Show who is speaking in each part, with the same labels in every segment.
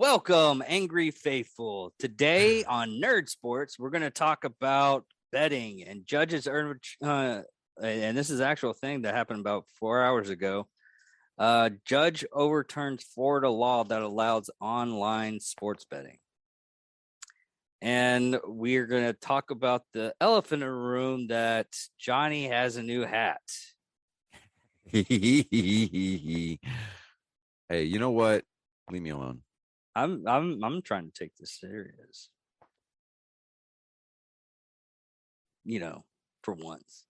Speaker 1: Welcome, Angry Faithful. Today on Nerd Sports, we're going to talk about betting and judges. And this is an actual thing that happened about 4 hours ago. Judge overturns Florida law that allows online sports betting. And we're going to talk about the elephant in the room that Johnny has a new hat.
Speaker 2: Hey, you know what? Leave me alone.
Speaker 1: I'm trying to take this serious. You know, for once.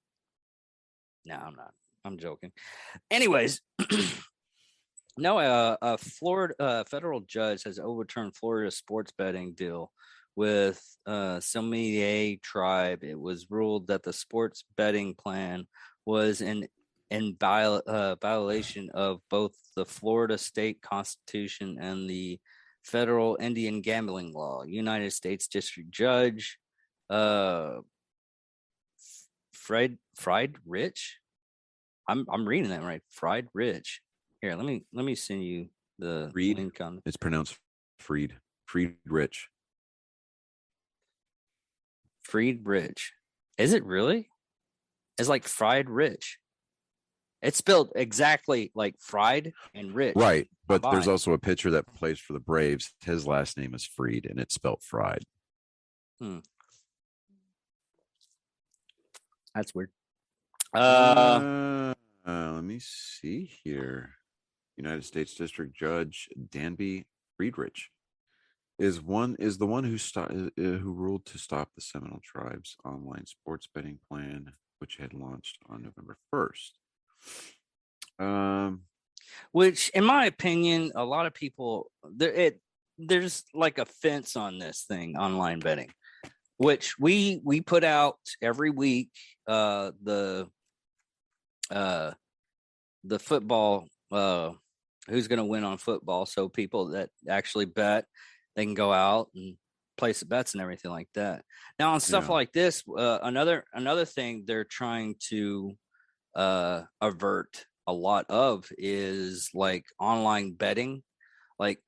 Speaker 1: No, I'm not. I'm joking. Anyways, no, a Florida federal judge has overturned Florida's sports betting deal with Somalia tribe. It was ruled that the sports betting plan was in violation of both the Florida state constitution and the federal Indian gambling law. United States District Judge Fried Rich. I'm reading that right. Fried Rich. Here, let me send you the link on.
Speaker 2: It's pronounced Fried Rich.
Speaker 1: Fried Rich. Is it really? It's like Fried Rich. It's spelled exactly like fried and rich.
Speaker 2: Right. But there's also a pitcher that plays for the Braves. His last name is Fried, and it's spelled fried.
Speaker 1: That's weird.
Speaker 2: Let me see here. United States District Judge Danby Friedrich is the one who ruled to stop the Seminole Tribe's online sports betting plan, which had launched on November 1st.
Speaker 1: Which, in my opinion, a lot of people there's like a fence on this thing, online betting, which we put out every week. The football, who's going to win on football, so people that actually bet, they can go out and place the bets and everything like that. Now on stuff like this, another thing they're trying to avert a lot of is like online betting, like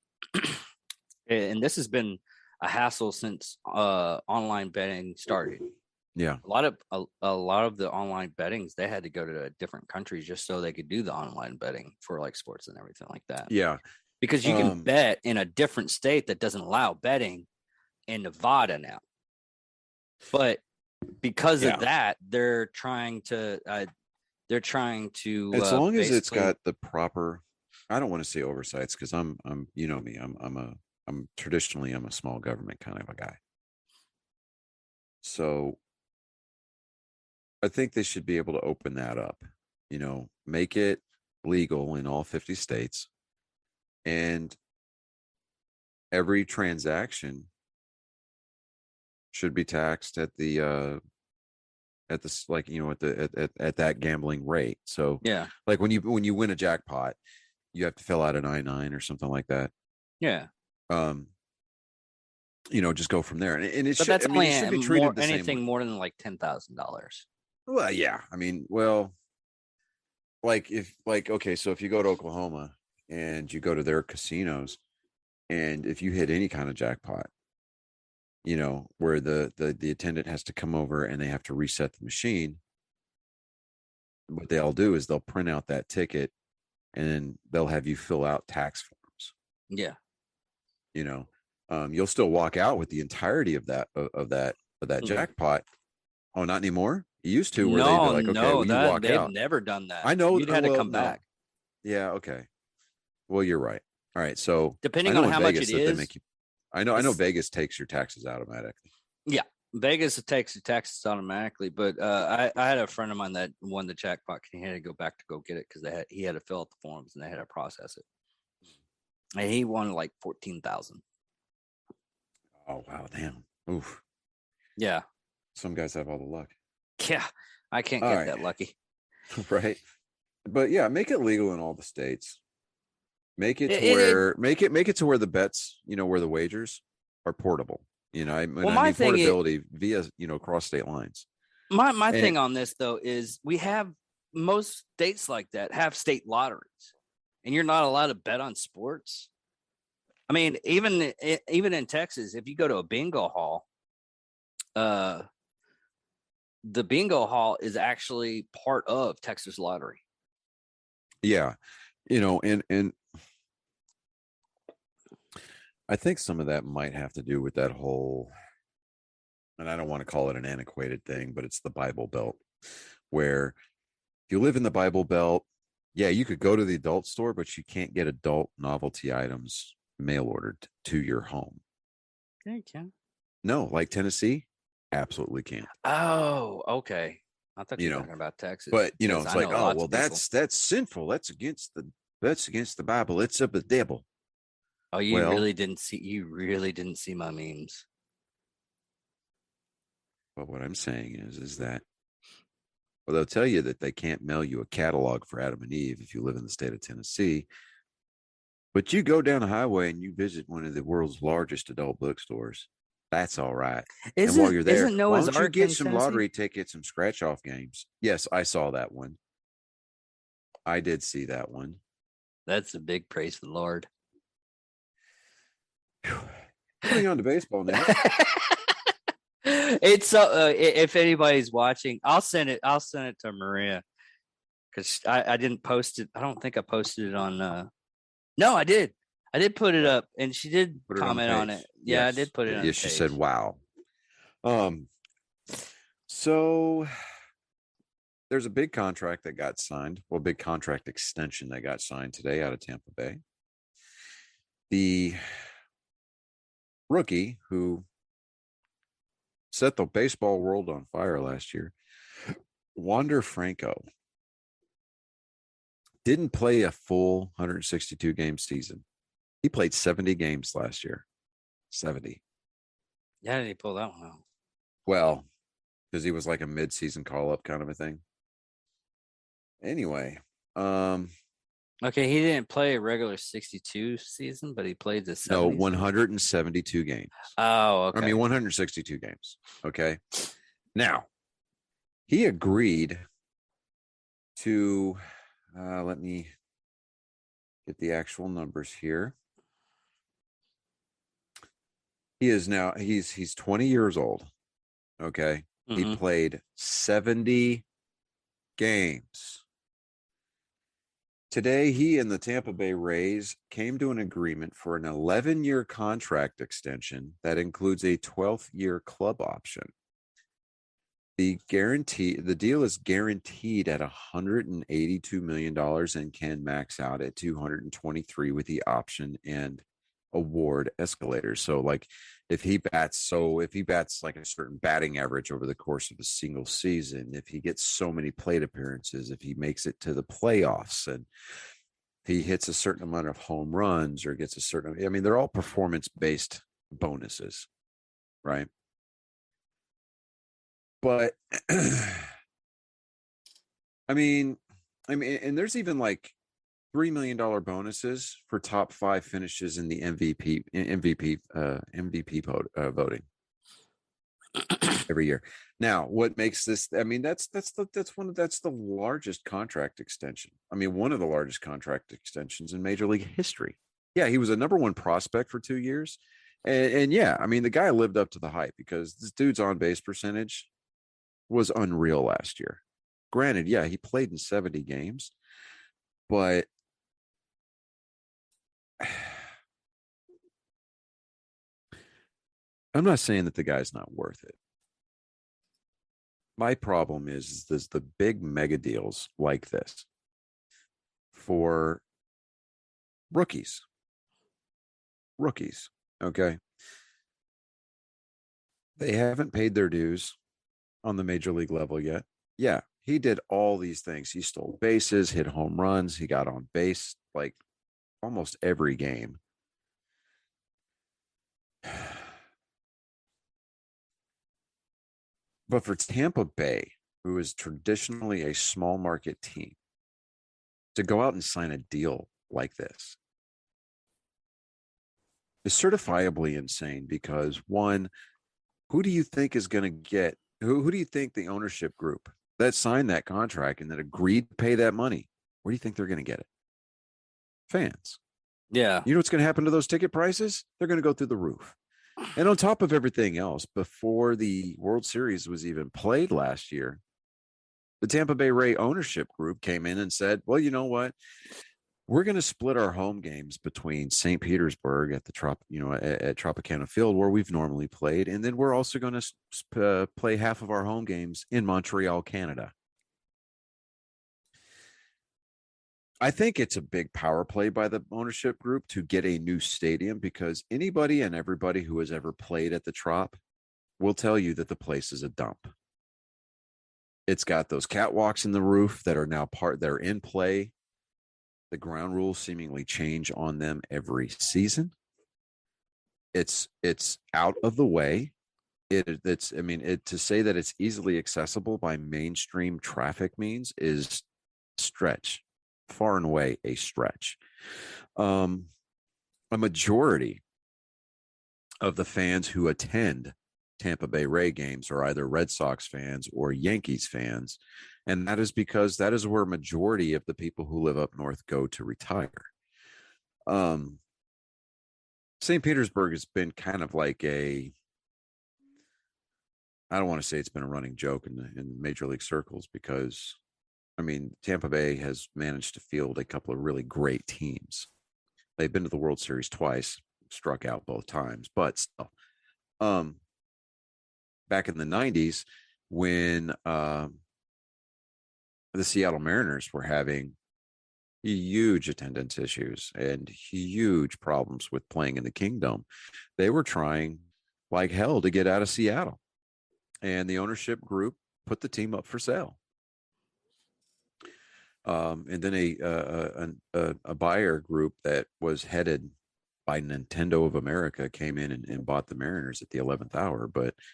Speaker 1: and this has been a hassle since online betting started.
Speaker 2: Yeah,
Speaker 1: a lot of the online bettings, they had to go to different countries just so they could do the online betting for like sports and everything like that.
Speaker 2: Yeah,
Speaker 1: because you can bet in a different state that doesn't allow betting in Nevada now, but because of that, they're trying to
Speaker 2: as long as it's got the proper, I don't want to say oversights, because I'm you know me, I'm traditionally a small government kind of a guy. So I think they should be able to open that up, make it legal in all 50 states, and every transaction should be taxed at the at that gambling rate. So
Speaker 1: yeah,
Speaker 2: like when you win a jackpot, you have to fill out an I-9 or something like that.
Speaker 1: Yeah.
Speaker 2: Just go from there, and it
Speaker 1: should.
Speaker 2: That's
Speaker 1: it
Speaker 2: should be treated the
Speaker 1: anything
Speaker 2: same
Speaker 1: more than like $10,000.
Speaker 2: Well, yeah. So if you go to Oklahoma and you go to their casinos, and if you hit any kind of jackpot, where the attendant has to come over and they have to reset the machine, what they'll do is they'll print out that ticket and then they'll have you fill out tax forms.
Speaker 1: Yeah.
Speaker 2: You'll still walk out with the entirety of that jackpot. Oh, not anymore? You used to, where they'd be like, okay, well, you walk
Speaker 1: they've
Speaker 2: out.
Speaker 1: never done that.
Speaker 2: I know.
Speaker 1: You'd had to come back.
Speaker 2: Yeah, okay. Well, you're right. All right. So
Speaker 1: depending on how much it is,
Speaker 2: I know Vegas takes your taxes automatically.
Speaker 1: Yeah, Vegas takes your taxes automatically. But I had a friend of mine that won the jackpot. He had to go back to go get it because he had to fill out the forms and they had to process it. And he won like 14,000.
Speaker 2: Oh wow! Damn. Oof.
Speaker 1: Yeah.
Speaker 2: Some guys have all the luck.
Speaker 1: Yeah, I can't get that lucky.
Speaker 2: Right. But yeah, make it legal in all the states. Make it to make it to where the bets, where the wagers are portable. My thing portability via, cross state lines.
Speaker 1: My thing on this though is we have most states like that have state lotteries, and you're not allowed to bet on sports. I mean, even in Texas, if you go to a bingo hall, uh, the bingo hall is actually part of Texas Lottery.
Speaker 2: Yeah, and I think some of that might have to do with that whole, and I don't want to call it an antiquated thing, but it's the Bible Belt, where if you live in the Bible Belt, yeah, you could go to the adult store, but you can't get adult novelty items mail ordered to your home.
Speaker 1: Yeah, you can.
Speaker 2: No, like Tennessee, absolutely can't.
Speaker 1: Oh, okay. I thought you
Speaker 2: You
Speaker 1: were
Speaker 2: know,
Speaker 1: talking about Texas
Speaker 2: but
Speaker 1: because
Speaker 2: it's
Speaker 1: I
Speaker 2: like,
Speaker 1: know
Speaker 2: oh
Speaker 1: lots
Speaker 2: well,
Speaker 1: of people.
Speaker 2: that's sinful. That's against the Bible. It's of the devil.
Speaker 1: Oh,
Speaker 2: Well,
Speaker 1: you really didn't see my memes.
Speaker 2: but what I'm saying is that, well, they'll tell you that they can't mail you a catalog for Adam and Eve if you live in the state of Tennessee. But you go down the highway and you visit one of the world's largest adult bookstores. That's all right. And while you're there,
Speaker 1: Isn't
Speaker 2: why
Speaker 1: Noah's
Speaker 2: don't you
Speaker 1: Ark
Speaker 2: get
Speaker 1: in
Speaker 2: some
Speaker 1: Tennessee?
Speaker 2: lottery tickets, some scratch off games? Yes, I saw that one. I did see that one.
Speaker 1: That's a big praise for the Lord.
Speaker 2: Moving on to baseball now.
Speaker 1: It's if anybody's watching, I'll send it. I'll send it to Maria because I didn't post it. I don't think I posted it on. No, I did. I did put it up, and she did
Speaker 2: Put it on the
Speaker 1: comment on
Speaker 2: page.
Speaker 1: it. Yeah, I
Speaker 2: Yes.
Speaker 1: did put it on the
Speaker 2: Yes, she said,
Speaker 1: page.
Speaker 2: wow. So there's a big contract that got signed. Well, big contract extension that got signed today out of Tampa Bay. The rookie who set the baseball world on fire last year, Wander Franco, didn't play a full 162 game season. He played 70 games last year. 70.
Speaker 1: Yeah, did he pull that one out?
Speaker 2: Well, because he was like a mid-season call-up kind of a thing. Anyway,
Speaker 1: Okay, he didn't play a regular 62 season, but he played the 70.
Speaker 2: no, 172 games.
Speaker 1: Oh, okay.
Speaker 2: I mean, 162 games. Okay. Now, he agreed to, let me get the actual numbers here. He is now, he's 20 years old. Okay. He played 70 games. Today, he and the Tampa Bay Rays came to an agreement for an 11-year contract extension that includes a 12th year club option. The deal is guaranteed at $182 million and can max out at 223 with the option and award escalators. So like if he bats like a certain batting average over the course of a single season, if he gets so many plate appearances, if he makes it to the playoffs, and if he hits a certain amount of home runs or gets a certain, I mean, they're all performance based bonuses, right? But I mean, and there's even like $3 million bonuses for top 5 finishes in the MVP voting every year. Now, what makes this? I mean, that's the largest contract extension. I mean, one of the largest contract extensions in Major League history. Yeah, he was a number 1 prospect for 2 years, and yeah, I mean, the guy lived up to the hype because this dude's on base percentage was unreal last year. Granted, yeah, he played in 70 games, but I'm not saying that the guy's not worth it. My problem is there's the big mega deals like this for rookies. Okay. They haven't paid their dues on the major league level yet. Yeah, he did all these things. He stole bases, hit home runs, he got on base like almost every game. But for Tampa Bay, who is traditionally a small market team, to go out and sign a deal like this is certifiably insane because one, who do you think is going to get who do you think the ownership group that signed that contract and that agreed to pay that money, where do you think they're going to get it? Fans.
Speaker 1: Yeah.
Speaker 2: You know what's going to happen to those ticket prices? They're going to go through the roof. And on top of everything else, before the World Series was even played last year, the Tampa Bay Ray ownership group came in and said, well, you know what? We're going to split our home games between St. Petersburg at at Tropicana Field where we've normally played, and then we're also going to play half of our home games in Montreal, Canada. I think it's a big power play by the ownership group to get a new stadium, because anybody and everybody who has ever played at the Trop will tell you that the place is a dump. It's got those catwalks in the roof that are now they're in play. The ground rules seemingly change on them every season. It's out of the way. To say that it's easily accessible by mainstream traffic means is stretch, far and away a stretch. A majority of the fans who attend Tampa Bay Ray games are either Red Sox fans or Yankees fans. And that is because that is where a majority of the people who live up north go to retire. St. Petersburg has been kind of like I don't want to say it's been a running joke in major league circles, because I mean, Tampa Bay has managed to field a couple of really great teams. They've been to the World Series twice, struck out both times, but still. Back in the 90s, when the Seattle Mariners were having huge attendance issues and huge problems with playing in the Kingdome, they were trying like hell to get out of Seattle. And the ownership group put the team up for sale. And then a buyer group that was headed by Nintendo of America came in and bought the Mariners at the 11th hour,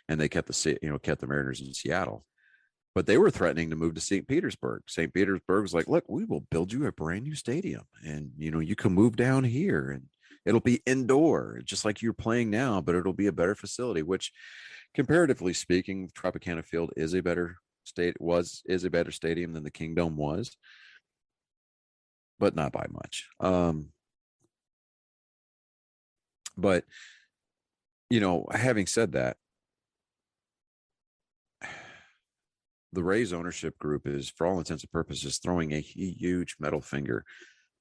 Speaker 2: and they kept the Mariners in Seattle, but they were threatening to move to St. Petersburg. St. Petersburg was like, look, we will build you a brand new stadium, and you can move down here, and it'll be indoor, just like you're playing now, but it'll be a better facility, which comparatively speaking, Tropicana Field is a better stadium than the Kingdome was, but not by much. But having said that, the Rays ownership group is, for all intents and purposes, throwing a huge middle finger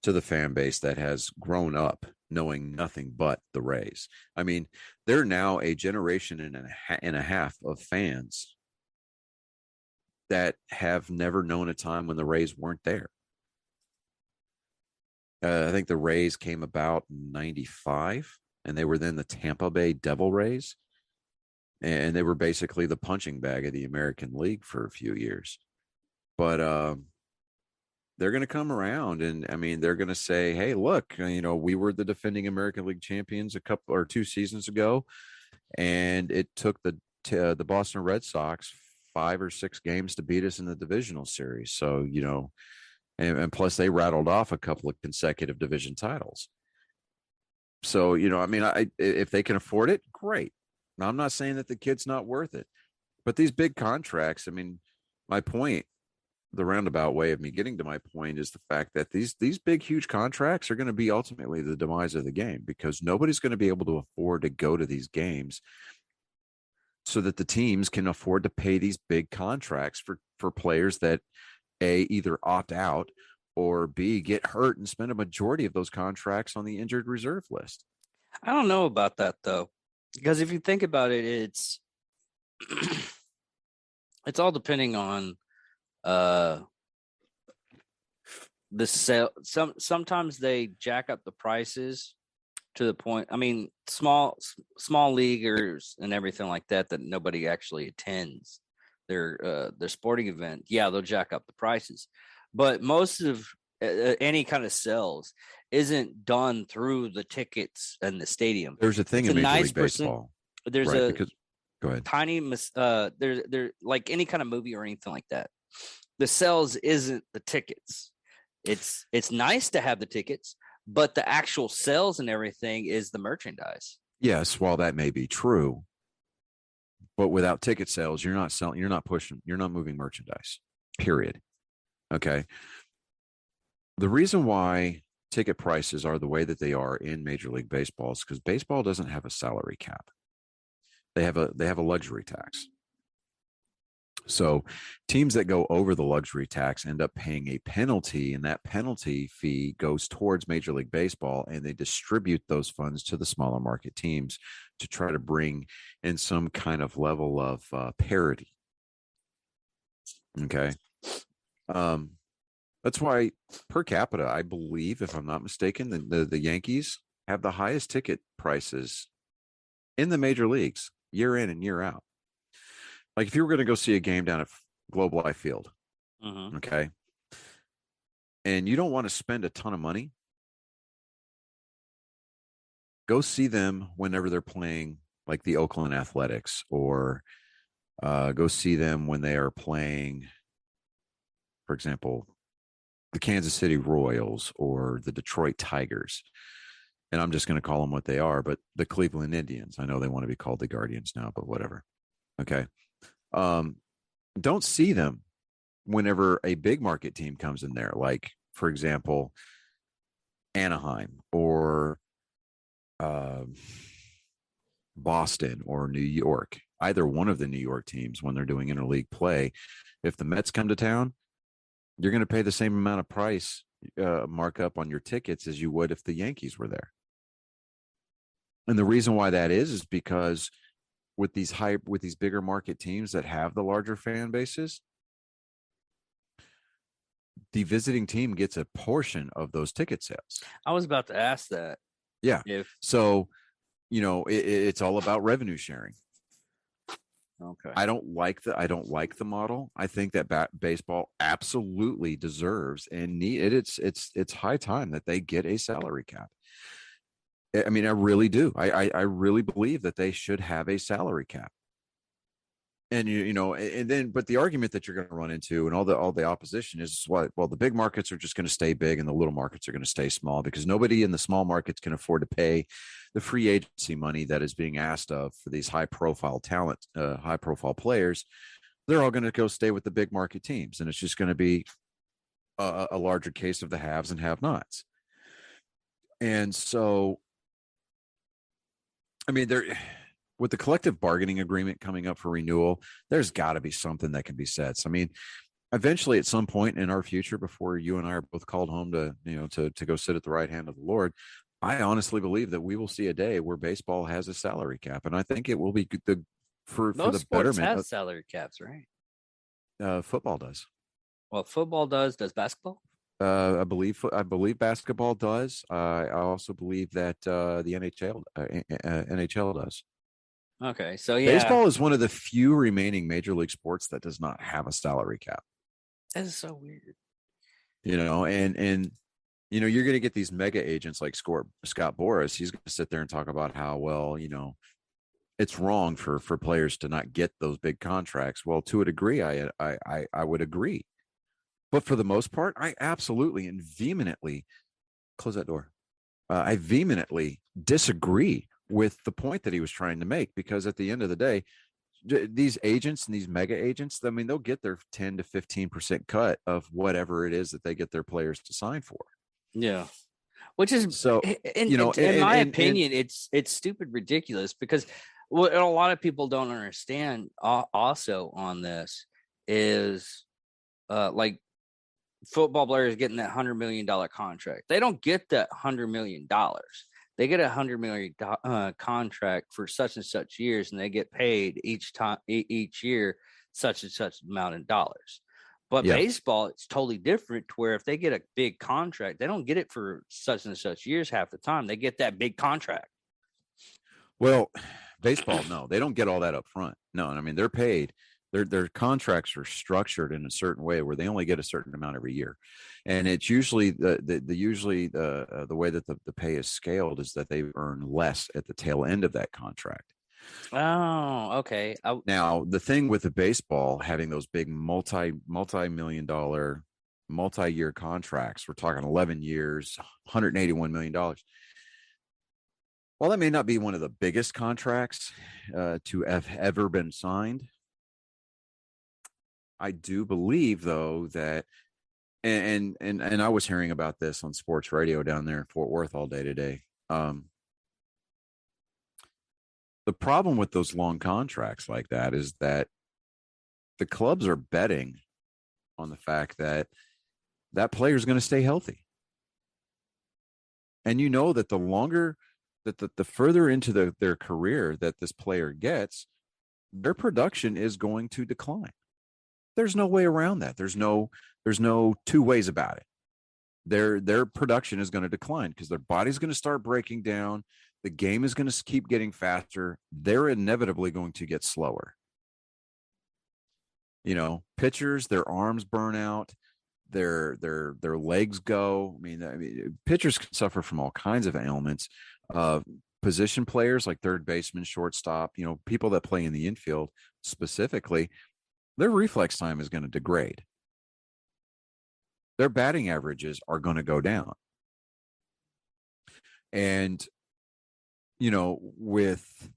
Speaker 2: to the fan base that has grown up knowing nothing but the Rays. I mean, they're now a generation and a half of fans that have never known a time when the Rays weren't there. I think the Rays came about in 95, and they were then the Tampa Bay Devil Rays. And they were basically the punching bag of the American League for a few years. But they're going to come around, and I mean, they're going to say, hey, look, we were the defending American League champions a couple or 2 seasons ago, and it took the Boston Red Sox 5 or 6 games to beat us in the divisional series. So, and plus they rattled off a couple of consecutive division titles. So, I mean, if they can afford it, great. Now, I'm not saying that the kid's not worth it, but these big contracts, I mean, my point, the roundabout way of me getting to my point, is the fact that these big, huge contracts are going to be ultimately the demise of the game, because nobody's going to be able to afford to go to these games, so that the teams can afford to pay these big contracts for players that A, either opt out, or B, get hurt and spend a majority of those contracts on the injured reserve list.
Speaker 1: I don't know about that, though, because if you think about it, it's all depending on the sale. Sometimes they jack up the prices to the point. I mean, small leaguers and everything like that nobody actually attends their sporting event. Yeah, they'll jack up the prices, but most of any kind of sales isn't done through the tickets and the stadium.
Speaker 2: There's a thing in Major League Baseball.
Speaker 1: There's
Speaker 2: right, go ahead.
Speaker 1: Tiny there like any kind of movie or anything like that. The sales isn't the tickets. It's nice to have the tickets, but the actual sales and everything is the merchandise.
Speaker 2: Yes, while that may be true, but without ticket sales, you're not selling, you're not pushing, you're not moving merchandise. Period. Okay. The reason why ticket prices are the way that they are in Major League Baseball is because baseball doesn't have a salary cap. They have a luxury tax. So teams that go over the luxury tax end up paying a penalty, and that penalty fee goes towards Major League Baseball, and they distribute those funds to the smaller market teams to try to bring in some kind of level of parity. Okay. That's why per capita, I believe, if I'm not mistaken, the Yankees have the highest ticket prices in the major leagues year in and year out. Like if you were going to go see a game down at Globe Life Field, okay, and you don't want to spend a ton of money, go see them whenever they're playing like the Oakland Athletics, or go see them when they are playing, for example, the Kansas City Royals or the Detroit Tigers. And I'm just going to call them what they are, but the Cleveland Indians. I know they want to be called the Guardians now, but whatever. Okay. Don't see them whenever a big market team comes in there, like, for example, Anaheim or Boston or New York, either one of the New York teams when they're doing interleague play. If the Mets come to town, you're going to pay the same amount of price markup on your tickets as you would if the Yankees were there. And the reason why that is because with these bigger market teams that have the larger fan bases, the visiting team gets a portion of those ticket sales.
Speaker 1: I was about to ask that.
Speaker 2: Yeah. So, it's all about revenue sharing.
Speaker 1: Okay.
Speaker 2: I don't like the model. I think that baseball absolutely deserves and it's high time that they get a salary cap. I mean, I really do. I really believe that they should have a salary cap. And but the argument that you're going to run into and all the opposition is what? Well, the big markets are just going to stay big and the little markets are going to stay small because nobody in the small markets can afford to pay the free agency money that is being asked of for these high profile players. They're all going to go stay with the big market teams, and it's just going to be a larger case of the haves and have-nots. And so, I mean, with the collective bargaining agreement coming up for renewal, there's got to be something that can be said. So, I mean, eventually at some point in our future, before you and I are both called home to go sit at the right hand of the Lord, I honestly believe that we will see a day where baseball has a salary cap. And I think it will be for the betterment
Speaker 1: has salary caps, right?
Speaker 2: Football does.
Speaker 1: Well, football does. Does basketball?
Speaker 2: I believe basketball does. I also believe that the NHL does.
Speaker 1: Okay, so yeah,
Speaker 2: baseball is one of the few remaining major league sports that does not have a salary cap.
Speaker 1: That is so weird.
Speaker 2: And you're going to get these mega agents like Scott Boras. He's going to sit there and talk about how, well, it's wrong for players to not get those big contracts. Well, to a degree, I would agree. But for the most part, I absolutely and vehemently close that door. I vehemently disagree with the point that he was trying to make, because at the end of the day, these agents and these mega agents, I mean, they'll get their 10 to 15% cut of whatever it is that they get their players to sign for.
Speaker 1: Yeah. Which is
Speaker 2: so,
Speaker 1: in my opinion, it's stupid ridiculous, because what a lot of people don't understand also on this is like football players getting that $100 million contract. They don't get that $100 million. They get a $100 million contract for such and such years, and they get paid each year such and such amount of dollars. But baseball, it's totally different, to where if they get a big contract, they don't get it for such and such years half the time. They get that big contract.
Speaker 2: Well, baseball, no, they don't get all that up front. No, I mean, they're paid. Their contracts are structured in a certain way where they only get a certain amount every year, and it's usually the way that the pay is scaled is that they earn less at the tail end of that contract.
Speaker 1: Oh, okay.
Speaker 2: Now the thing with the baseball having those big multi-million dollar multi-year contracts, we're talking 11 years, $181 million. While that may not be one of the biggest contracts to have ever been signed, I do believe, though, that and I was hearing about this on sports radio down there in Fort Worth all day today. The problem with those long contracts like that is that the clubs are betting on the fact that that player is going to stay healthy. And you know that the longer that the further into their career that this player gets, their production is going to decline. There's no way around that. There's no two ways about it. Their production is going to decline because their body's going to start breaking down. The game is going to keep getting faster. They're inevitably going to get slower. You know, pitchers, their arms burn out, their legs go. I mean, pitchers can suffer from all kinds of ailments. Position players like third baseman, shortstop, you know, people that play in the infield specifically, their reflex time is going to degrade. Their batting averages are going to go down. And, you know, with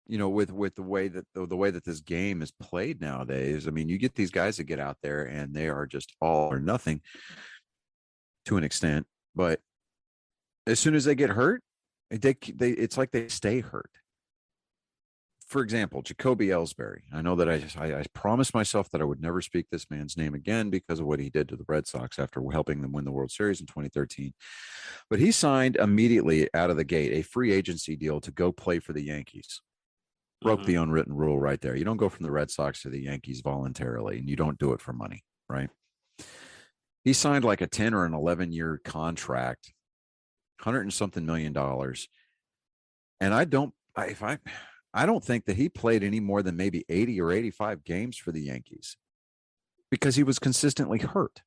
Speaker 2: the way that this game is played nowadays, I mean, you get these guys that get out there and they are just all or nothing to an extent, but as soon as they get hurt, it's like they stay hurt. For example, Jacoby Ellsbury. I know that I promised myself that I would never speak this man's name again because of what he did to the Red Sox after helping them win the World Series in 2013. But he signed immediately out of the gate a free agency deal to go play for the Yankees. Broke the unwritten rule right there. You don't go from the Red Sox to the Yankees voluntarily, and you don't do it for money, right? He signed like a 10 or an 11-year contract, $100 and something million. And I don't think that he played any more than maybe 80 or 85 games for the Yankees because he was consistently hurt.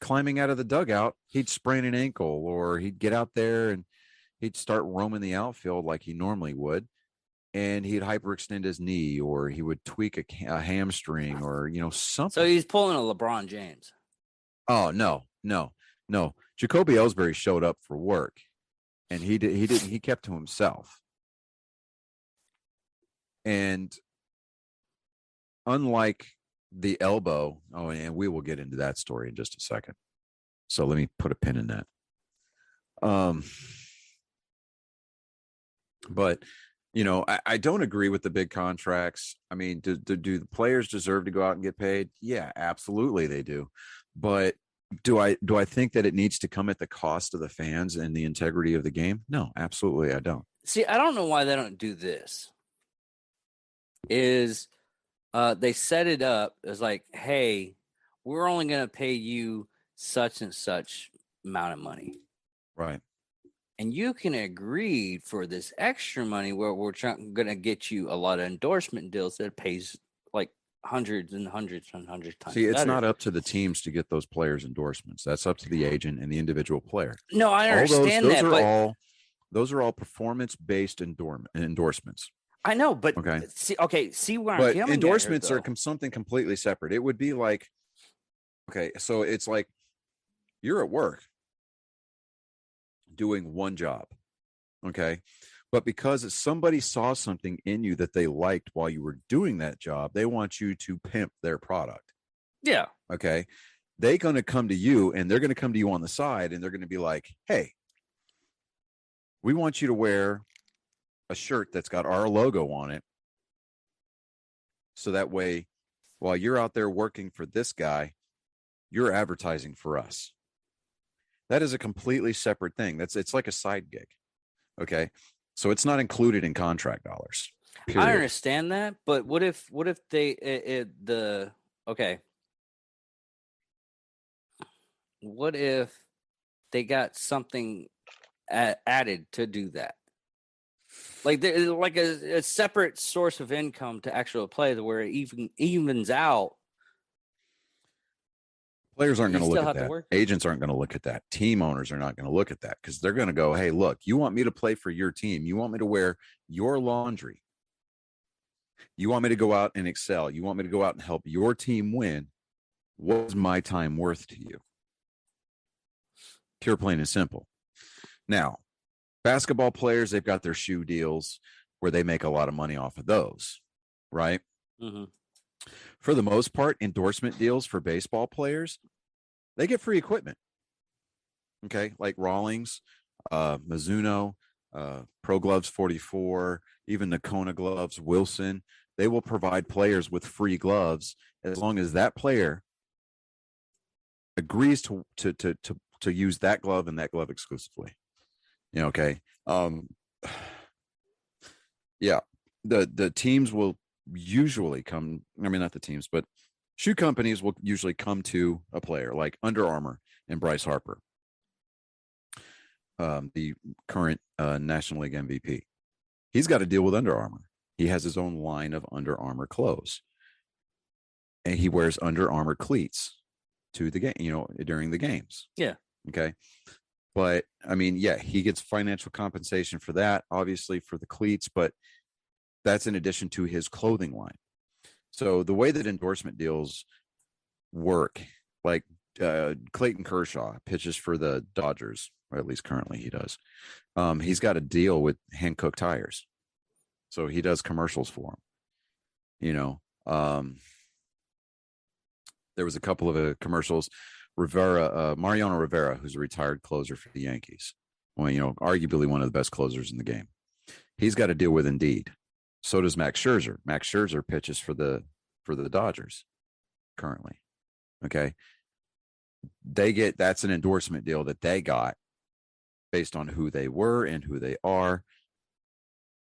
Speaker 2: Climbing out of the dugout, he'd sprain an ankle, or he'd get out there and he'd start roaming the outfield like he normally would, and he'd hyperextend his knee, or he would tweak a hamstring, or, you know, something.
Speaker 1: So he's pulling a LeBron James.
Speaker 2: Oh, no. Jacoby Ellsbury showed up for work, and he kept to himself. And unlike the elbow, and we will get into that story in just a second. So let me put a pin in that. But, you know, I don't agree with the big contracts. I mean, do the players deserve to go out and get paid? Yeah, absolutely they do. But do I think that it needs to come at the cost of the fans and the integrity of the game? No, absolutely I don't.
Speaker 1: See, I don't know why they don't do this. They set it up as like, hey, we're only going to pay you such and such amount of money.
Speaker 2: Right.
Speaker 1: And you can agree for this extra money where we're going to get you a lot of endorsement deals that pays like hundreds and hundreds and hundreds times.
Speaker 2: See, it's
Speaker 1: better.
Speaker 2: not up to the teams to get those players' endorsements. That's up to the agent and the individual player.
Speaker 1: No, I understand
Speaker 2: those are all performance-based endorsements.
Speaker 1: I know, but
Speaker 2: okay.
Speaker 1: See where
Speaker 2: but
Speaker 1: I'm coming
Speaker 2: endorsements
Speaker 1: here,
Speaker 2: are something completely separate. It would be like, okay, so it's like you're at work doing one job, okay, but because somebody saw something in you that they liked while you were doing that job, they want you to pimp their product.
Speaker 1: Yeah.
Speaker 2: Okay. They're going to come to you, and they're going to come to you on the side, and they're going to be like, hey, we want you to wear a shirt that's got our logo on it. So that way, while you're out there working for this guy, you're advertising for us. That is a completely separate thing. It's like a side gig. Okay. So it's not included in contract dollars. Period.
Speaker 1: I understand that, but what if what if they got something added to do that? Like a separate source of income to actually play where it evens out.
Speaker 2: Players aren't going to look at that. Agents aren't going to look at that. Team owners are not going to look at that because they're going to go, hey, look, you want me to play for your team. You want me to wear your laundry. You want me to go out and excel. You want me to go out and help your team win. What's my time worth to you? Pure, plain and simple. Now, basketball players, they've got their shoe deals where they make a lot of money off of those, right?
Speaker 1: Mm-hmm.
Speaker 2: For the most part, endorsement deals for baseball players, they get free equipment. Okay, like Rawlings, Mizuno, Pro Gloves 44, even the Kona gloves, Wilson. They will provide players with free gloves as long as that player agrees to use that glove and that glove exclusively. Okay. Yeah. The teams will usually come. I mean, not the teams, but shoe companies will usually come to a player like Under Armour and Bryce Harper, the current National League MVP. He's got to deal with Under Armour. He has his own line of Under Armour clothes, and he wears Under Armour cleats to the game, during the games.
Speaker 1: Yeah.
Speaker 2: Okay. But I mean, yeah, he gets financial compensation for that, obviously, for the cleats, but that's in addition to his clothing line. So the way that endorsement deals work, like Clayton Kershaw pitches for the Dodgers, or at least currently he does. He's got a deal with Hankook Tires. So he does commercials for him. There was a couple of commercials. Mariano Rivera, who's a retired closer for the Yankees. Well, arguably one of the best closers in the game. He's got to deal with Indeed. So does Max Scherzer. Max Scherzer pitches for the Dodgers currently. Okay. That's an endorsement deal that they got based on who they were and who they are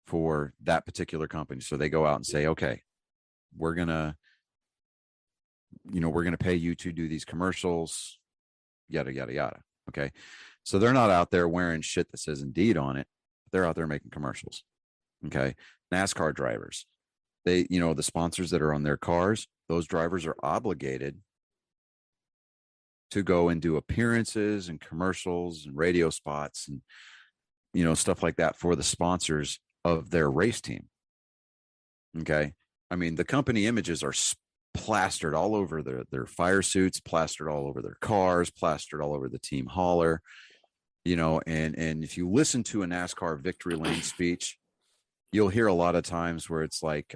Speaker 2: for that particular company. So they go out and say, okay, we're going to pay you to do these commercials, yada, yada, yada. Okay. So they're not out there wearing shit that says Indeed on it. They're out there making commercials. Okay. NASCAR drivers, the sponsors that are on their cars, those drivers are obligated to go and do appearances and commercials and radio spots and, stuff like that for the sponsors of their race team. Okay. I mean, the company images are plastered all over their fire suits, plastered all over their cars, plastered all over the team hauler, and if you listen to a NASCAR victory lane speech, you'll hear a lot of times where it's like,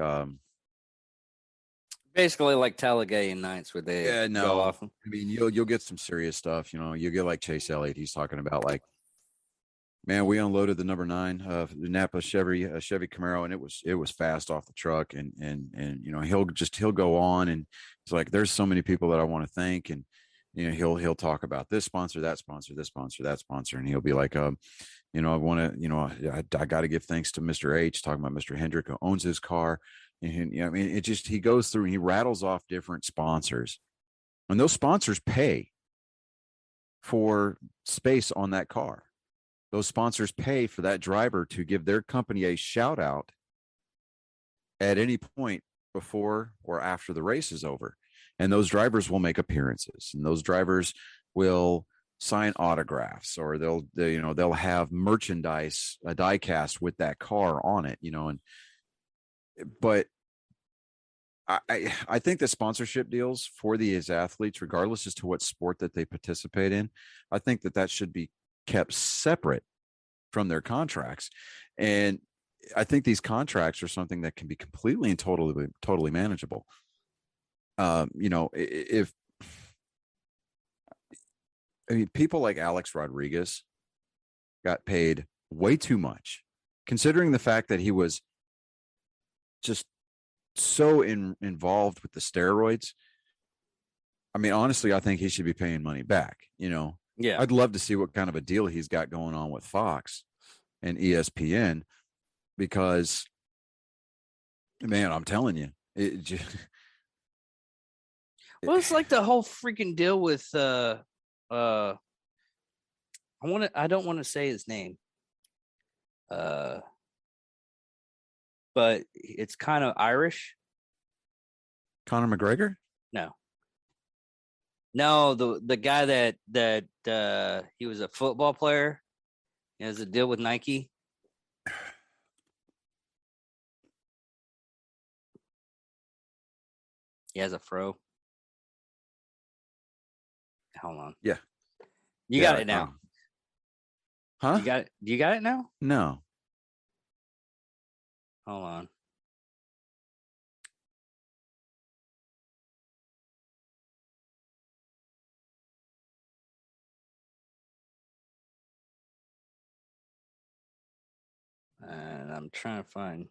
Speaker 1: basically like Talladega Nights where they go off them.
Speaker 2: I mean, you'll get some serious stuff, you get like Chase Elliott. He's talking about like, man, we unloaded the number 9 of the Napa Chevy Camaro, and it was fast off the truck. And he'll go on, and it's like, there's so many people that I want to thank. And, he'll talk about this sponsor, that sponsor, this sponsor, that sponsor. And he'll be like, I want to, I got to give thanks to Mr. H, talking about Mr. Hendrick, who owns his car. And, I mean, he goes through and he rattles off different sponsors, and those sponsors pay for space on that car. Those sponsors pay for that driver to give their company a shout out at any point before or after the race is over. And those drivers will make appearances, and those drivers will sign autographs, or they'll have merchandise, a die cast with that car on it, but I think the sponsorship deals for these athletes, regardless as to what sport that they participate in, I think that should be kept separate from their contracts. And I think these contracts are something that can be completely and totally manageable. If people like Alex Rodriguez got paid way too much, considering the fact that he was just so involved with the steroids. I mean, honestly, I think he should be paying money back.
Speaker 1: Yeah,
Speaker 2: I'd love to see what kind of a deal he's got going on with Fox and ESPN, because, man, I'm telling you,
Speaker 1: well, it's like the whole freaking deal with I don't want to say his name, but it's kind of Irish.
Speaker 2: Conor McGregor?
Speaker 1: No, the guy that he was a football player. He has a deal with Nike. He has a fro. Hold on.
Speaker 2: Yeah.
Speaker 1: You got it now.
Speaker 2: Huh?
Speaker 1: You got it now?
Speaker 2: No.
Speaker 1: Hold on. And I'm trying to find.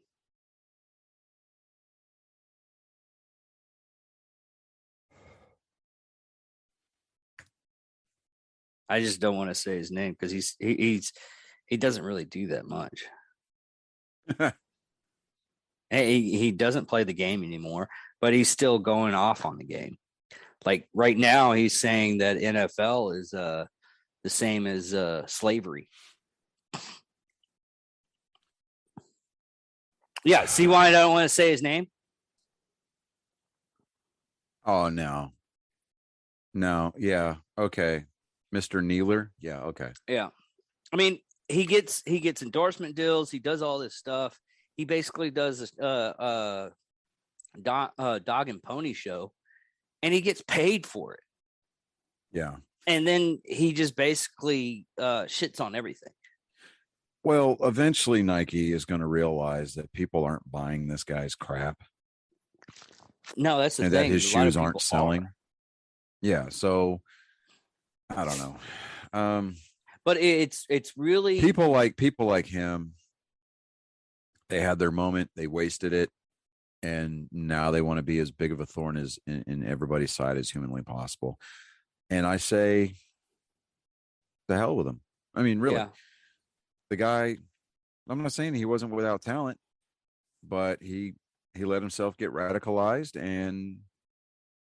Speaker 1: I just don't want to say his name because he doesn't really do that much. He doesn't play the game anymore, but he's still going off on the game. Like right now, he's saying that NFL is the same as slavery. Yeah, see why I don't want to say his name?
Speaker 2: Oh no. Yeah. Okay. Mr. Nealer. Yeah, okay.
Speaker 1: Yeah. I mean, he gets endorsement deals, he does all this stuff. He basically does this dog and pony show, and he gets paid for it.
Speaker 2: Yeah.
Speaker 1: And then he just basically shits on everything.
Speaker 2: Well, eventually Nike is going to realize that people aren't buying this guy's crap.
Speaker 1: No, that's the
Speaker 2: and
Speaker 1: thing.
Speaker 2: that his shoes aren't selling. Yeah, so I don't know.
Speaker 1: But it's really
Speaker 2: people like him. They had their moment, they wasted it, and now they want to be as big of a thorn as in everybody's side as humanly possible. And I say, the hell with him. I mean, really, the guy. I'm not saying he wasn't without talent, but he let himself get radicalized and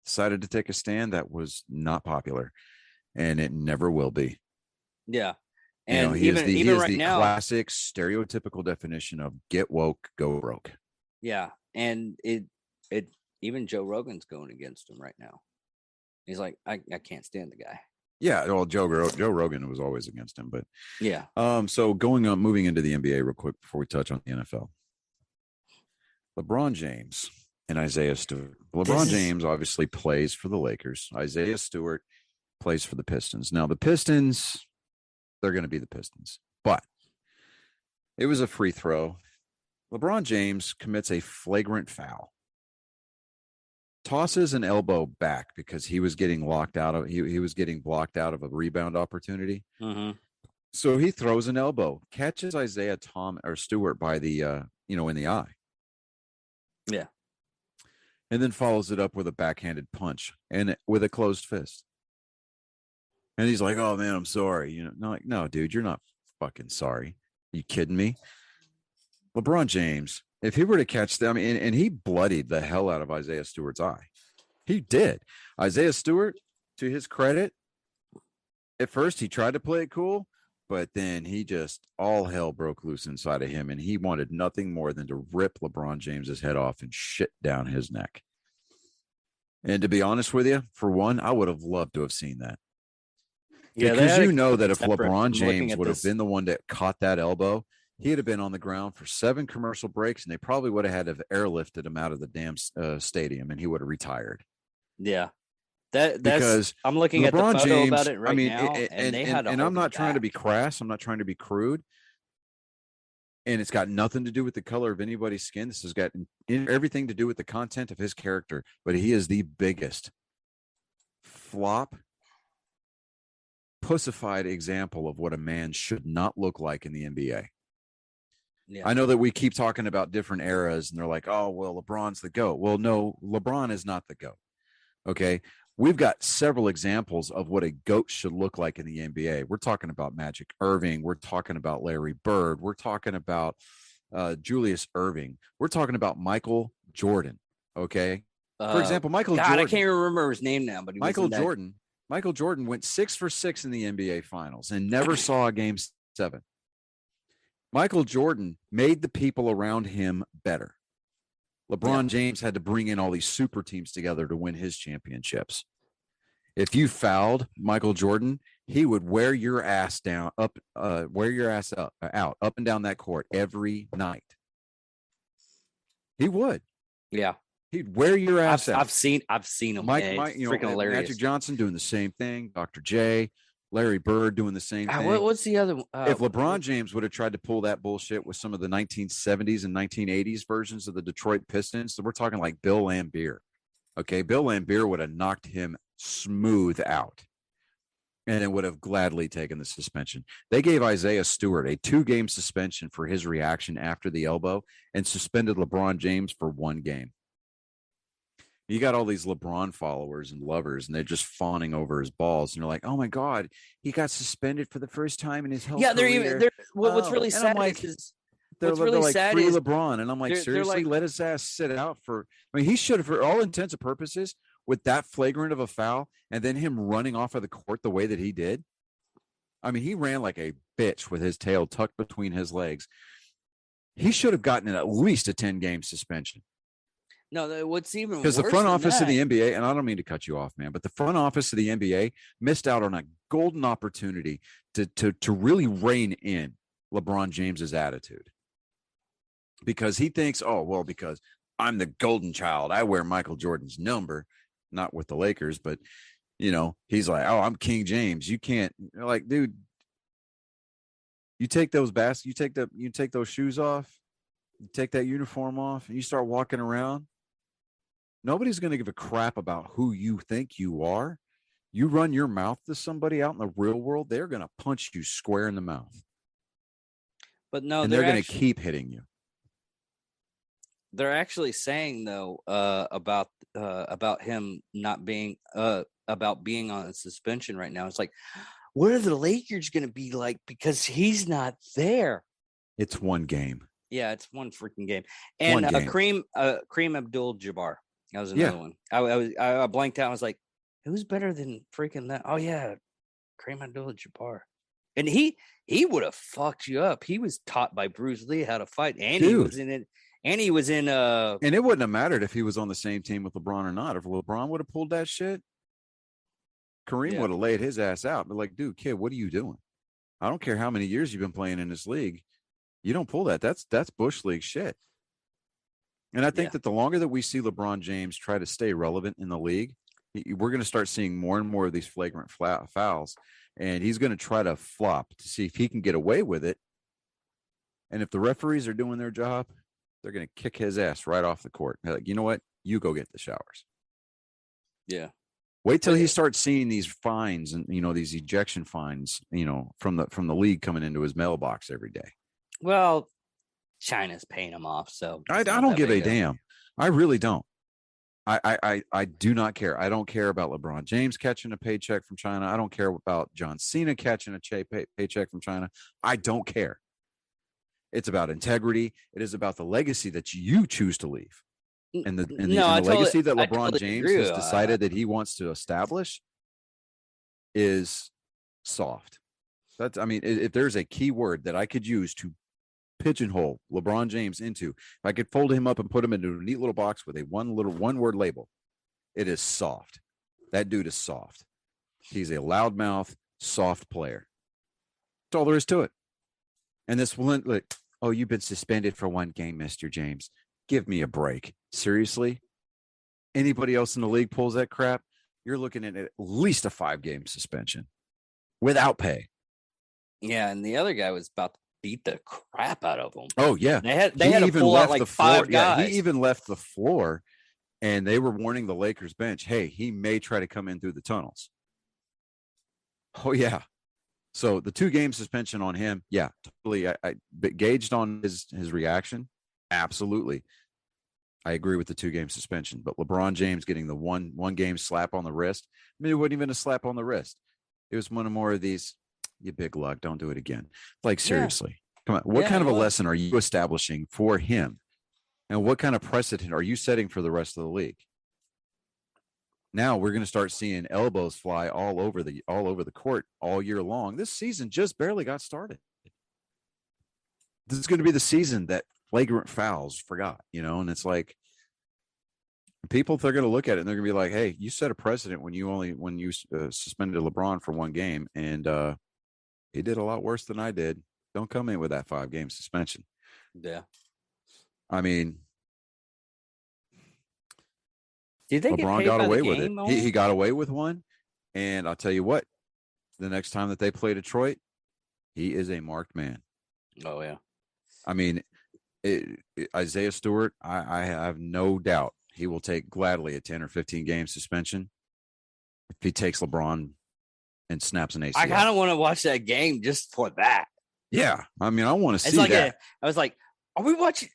Speaker 2: decided to take a stand that was not popular, and it never will be.
Speaker 1: Yeah.
Speaker 2: And he is the classic stereotypical definition of get woke, go broke.
Speaker 1: Yeah. And it even Joe Rogan's going against him right now. He's like, I can't stand the guy.
Speaker 2: Yeah, well, Joe Rogan was always against him, but
Speaker 1: yeah.
Speaker 2: So moving into the NBA real quick before we touch on the NFL. LeBron James and Isaiah Stewart. LeBron James obviously plays for the Lakers. Isaiah Stewart plays for the Pistons. Now the Pistons, they're going to be the Pistons, but it was a free throw. LeBron James commits a flagrant foul. Tosses an elbow back because he was getting locked out of he was getting blocked out of a rebound opportunity.
Speaker 1: Mm-hmm.
Speaker 2: So he throws an elbow, catches Isaiah Stewart by the in the eye.
Speaker 1: Yeah.
Speaker 2: And then follows it up with a backhanded punch and with a closed fist. And he's like, "Oh man, I'm sorry." No, dude, you're not fucking sorry. You kidding me? LeBron James, if he were to catch them, and he bloodied the hell out of Isaiah Stewart's eye. He did. Isaiah Stewart, to his credit, at first he tried to play it cool, but then he just all hell broke loose inside of him, and he wanted nothing more than to rip LeBron James's head off and shit down his neck. And to be honest with you, for one, I would have loved to have seen that. Yeah, because you know that if LeBron James would have been the one that caught that elbow, he'd have been on the ground for 7 commercial breaks, and they probably would have had to have airlifted him out of the damn stadium, and he would have retired.
Speaker 1: Yeah, that's because I'm looking
Speaker 2: LeBron
Speaker 1: at the photo
Speaker 2: James,
Speaker 1: about it right now, and
Speaker 2: I'm not trying to be crass. I'm not trying to be crude. And it's got nothing to do with the color of anybody's skin. This has got everything to do with the content of his character. But he is the biggest flop, pussified example of what a man should not look like in the NBA. Yeah. I know that we keep talking about different eras, and they're like, "Oh, well, LeBron's the GOAT." Well, no, LeBron is not the GOAT. Okay, we've got several examples of what a GOAT should look like in the NBA. We're talking about Magic Irving. We're talking about Larry Bird. We're talking about Julius Erving. We're talking about Michael Jordan. Okay, for example, Michael Jordan.
Speaker 1: I can't remember his name now, but
Speaker 2: Michael Jordan went 6 for 6 in the NBA Finals and never saw a Game 7. Michael Jordan made the people around him better. LeBron James had to bring in all these super teams together to win his championships. If you fouled Michael Jordan, he would wear your ass down, out, up and down that court every night. He would.
Speaker 1: Yeah.
Speaker 2: He'd wear your ass out.
Speaker 1: I've seen him. Freaking hilarious.
Speaker 2: Magic Johnson doing the same thing. Dr. J, Larry Bird doing the same thing.
Speaker 1: What's the other one?
Speaker 2: If LeBron James would have tried to pull that bullshit with some of the 1970s and 1980s versions of the Detroit Pistons, so we're talking like Bill Laimbeer. Okay, Bill Laimbeer would have knocked him smooth out. and it would have gladly taken the suspension. They gave Isaiah Stewart a 2-game suspension for his reaction after the elbow and suspended LeBron James for 1 game. You got all these LeBron followers and lovers, and they're just fawning over his balls. And you're like, oh my God, he got suspended for the first time in his whole career.
Speaker 1: What's really sad
Speaker 2: like,
Speaker 1: is
Speaker 2: they're like free
Speaker 1: is
Speaker 2: LeBron. And I'm like, seriously, let his ass sit out for, I mean, he should have, for all intents and purposes, with that flagrant of a foul and then him running off of the court the way that he did. I mean, he ran like a bitch with his tail tucked between his legs. He should have gotten at least a 10-game suspension.
Speaker 1: No, what's even
Speaker 2: because the front office of the NBA, and I don't mean to cut you off, man, but the front office of the NBA missed out on a golden opportunity to really rein in LeBron James's attitude, because he thinks, oh, well, because I'm the golden child, I wear Michael Jordan's number, not with the Lakers, but you know, he's like, oh, I'm King James. You can't, like, dude, you take those you take those shoes off, you take that uniform off, and you start walking around. Nobody's going to give a crap about who you think you are. You run your mouth to somebody out in the real world, they're going to punch you square in the mouth.
Speaker 1: But no,
Speaker 2: and they're going to keep hitting you.
Speaker 1: They're actually saying though about him not being about being on a suspension right now. It's like, what are the Lakers going to be like because he's not there?
Speaker 2: It's 1 game.
Speaker 1: Yeah, it's 1 freaking game. And Kareem Abdul-Jabbar. That was another one. I blanked out. I was like, who's better than freaking that? Oh yeah, Kareem Abdul-Jabbar. And he would have fucked you up. He was taught by Bruce Lee how to fight, and he was in it. And he was in
Speaker 2: and it wouldn't have mattered if he was on the same team with LeBron or not. If LeBron would have pulled that shit, Kareem would have laid his ass out. But like, dude, kid, what are you doing? I don't care how many years you've been playing in this league. You don't pull that. That's Bush League shit. And I think that the longer that we see LeBron James try to stay relevant in the league, we're going to start seeing more and more of these flagrant fouls. And he's going to try to flop to see if he can get away with it. And if the referees are doing their job, they're going to kick his ass right off the court. They're like, you know what? You go get the showers.
Speaker 1: Yeah.
Speaker 2: Wait till he starts seeing these fines and, you know, these ejection fines, you know, from the league coming into his mailbox every day.
Speaker 1: Well, China's paying him off, so
Speaker 2: I don't give a damn. I really don't. I do not care. I don't care about LeBron James catching a paycheck from China. I don't care about John Cena catching a paycheck from China. I don't care. It's about integrity. It is about the legacy that you choose to leave. And the legacy that LeBron James has decided that he wants to establish is soft. That's, I mean, if there's a key word that I could use to pigeonhole LeBron James into, if I could fold him up and put him into a neat little box with a one word label, it is soft. That dude is soft. He's a loudmouth, soft player. That's all there is to it. And this one, like, oh, you've been suspended for 1 game, Mr. James. Give me a break. Seriously? Anybody else in the league pulls that crap, you're looking at least a 5-game suspension without pay.
Speaker 1: Yeah, and the other guy was about to beat the crap out of him.
Speaker 2: Oh, yeah.
Speaker 1: They had to pull out like 5 guys.
Speaker 2: Yeah, he even left the floor, and they were warning the Lakers bench, hey, he may try to come in through the tunnels. Oh, yeah. So the 2-game suspension on him, yeah, totally. I gauged on his reaction. Absolutely. I agree with the 2-game suspension, but LeBron James getting the one game slap on the wrist. I mean, it wasn't even a slap on the wrist. It was one of more of these, you big lug, don't do it again. Like, seriously, come on. What kind of a lesson are you establishing for him? And what kind of precedent are you setting for the rest of the league? Now we're going to start seeing elbows fly all over the court all year long. This season just barely got started. This is going to be the season that flagrant fouls forgot, you know, and it's like people, they're going to look at it and they're going to be like, hey, you set a precedent when you suspended LeBron for 1 game, and he did a lot worse than I did. Don't come in with that 5-game suspension.
Speaker 1: Yeah.
Speaker 2: I mean,
Speaker 1: did they
Speaker 2: LeBron got away with it. He got away with 1. And I'll tell you what, the next time that they play Detroit, he is a marked man.
Speaker 1: Oh, yeah.
Speaker 2: I mean, Isaiah Stewart, I have no doubt he will take gladly a 10 or 15 game suspension if he takes LeBron and snaps an ACL.
Speaker 1: I kind of want to watch that game just for that.
Speaker 2: Yeah, I mean, I want to see
Speaker 1: It's like
Speaker 2: that.
Speaker 1: I was like, are we watching?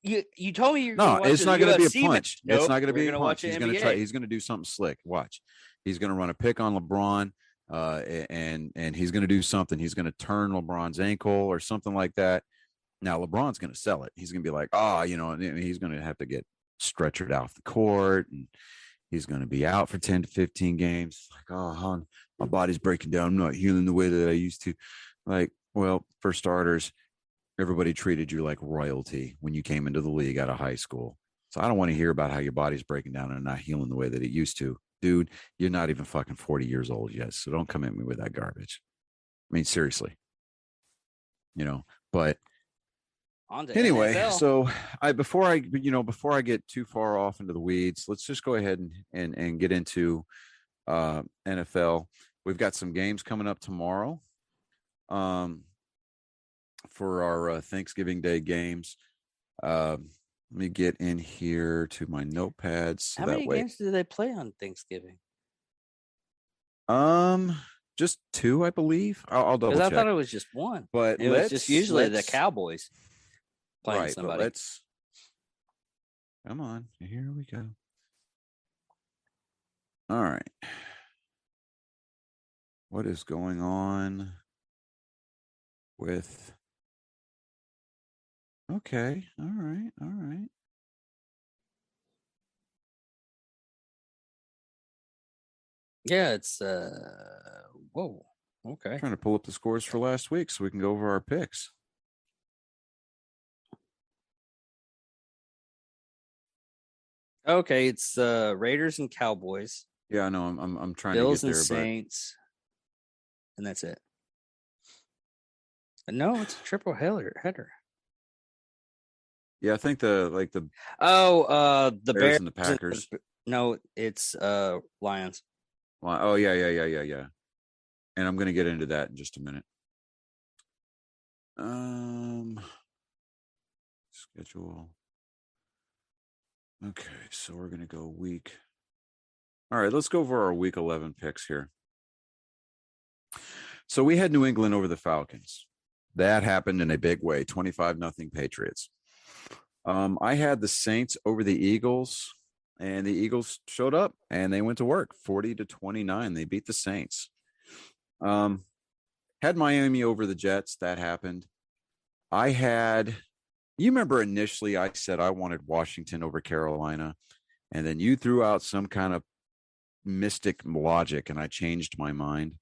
Speaker 1: You told me you're
Speaker 2: No,
Speaker 1: going to watch
Speaker 2: it's not going to be a punch.
Speaker 1: Nope,
Speaker 2: It's not going to be a
Speaker 1: gonna
Speaker 2: punch.
Speaker 1: watch
Speaker 2: He's
Speaker 1: the
Speaker 2: going to try.
Speaker 1: NBA.
Speaker 2: He's going to do something slick. Watch. He's going to run a pick on LeBron, and he's going to do something. He's going to turn LeBron's ankle or something like that. Now LeBron's going to sell it. He's going to be like, and he's going to have to get stretchered off the court, and he's going to be out for 10 to 15 games. Like, hon, my body's breaking down. I'm not healing the way that I used to. Like, well, for starters, everybody treated you like royalty when you came into the league out of high school. So I don't want to hear about how your body's breaking down and not healing the way that it used to. Dude, you're not even fucking 40 years old yet. So don't come at me with that garbage. I mean, seriously. But anyway,
Speaker 1: NFL.
Speaker 2: so before I get too far off into the weeds, let's just go ahead and get into NFL. We've got some games coming up tomorrow. For our Thanksgiving Day games. Let me get in here to my notepads. So
Speaker 1: How many games do they play on Thanksgiving?
Speaker 2: Just 2, I believe. I'll double check.
Speaker 1: I thought it was just 1,
Speaker 2: but
Speaker 1: it was just usually the Cowboys playing
Speaker 2: right,
Speaker 1: somebody.
Speaker 2: But come on, here we go. All right, what is going on with? Okay. All right.
Speaker 1: Yeah, it's whoa. Okay.
Speaker 2: I'm trying to pull up the scores for last week so we can go over our picks.
Speaker 1: Okay, it's Raiders and Cowboys.
Speaker 2: Yeah, I know. I'm trying
Speaker 1: Bills
Speaker 2: to get there,
Speaker 1: and Saints, and that's it. No, it's a triple header.
Speaker 2: Yeah, I think the
Speaker 1: the
Speaker 2: Bears and the Packers.
Speaker 1: No, it's Lions.
Speaker 2: Oh yeah. And I'm gonna get into that in just a minute. Schedule. Okay, so we're gonna go week. All right, let's go over our week 11 picks here. So we had New England over the Falcons. That happened in a big way, 25-0 Patriots. I had the Saints over the Eagles, and the Eagles showed up and they went to work 40-29. They beat the Saints. Had Miami over the Jets. That happened. You remember initially I said I wanted Washington over Carolina, and then you threw out some kind of mystic logic and I changed my mind.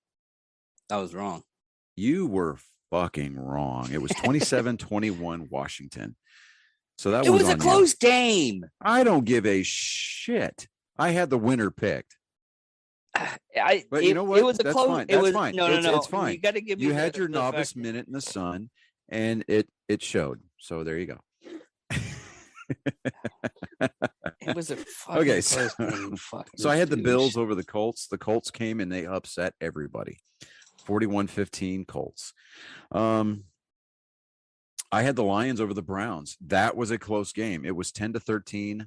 Speaker 1: I was wrong.
Speaker 2: You were fucking wrong. It was 27-21 Washington. So that
Speaker 1: it was a close game.
Speaker 2: I don't give a shit. I had the winner picked. But you know what?
Speaker 1: It was a
Speaker 2: That's
Speaker 1: close.
Speaker 2: fine.
Speaker 1: It was
Speaker 2: fine.
Speaker 1: No.
Speaker 2: It's fine.
Speaker 1: You got to give me.
Speaker 2: You had your novice minute in the sun, and it showed. So there you go.
Speaker 1: It was a fucking
Speaker 2: okay.
Speaker 1: Close game.
Speaker 2: So I had the Bills over the Colts. The Colts came and they upset everybody. 41-15 Colts. I had the Lions over the Browns. That was a close game. It was 10-13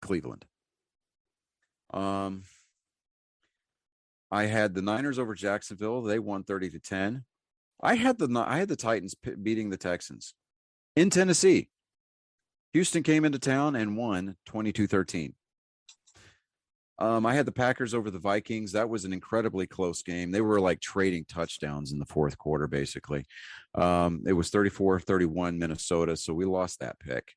Speaker 2: Cleveland. I had the Niners over Jacksonville. They won 30-10. I had the Titans beating the Texans in Tennessee. Houston came into town and won 22-13. I had the Packers over the Vikings. That was an incredibly close game. They were like trading touchdowns in the fourth quarter, basically. It was 34-31 Minnesota, so we lost that pick.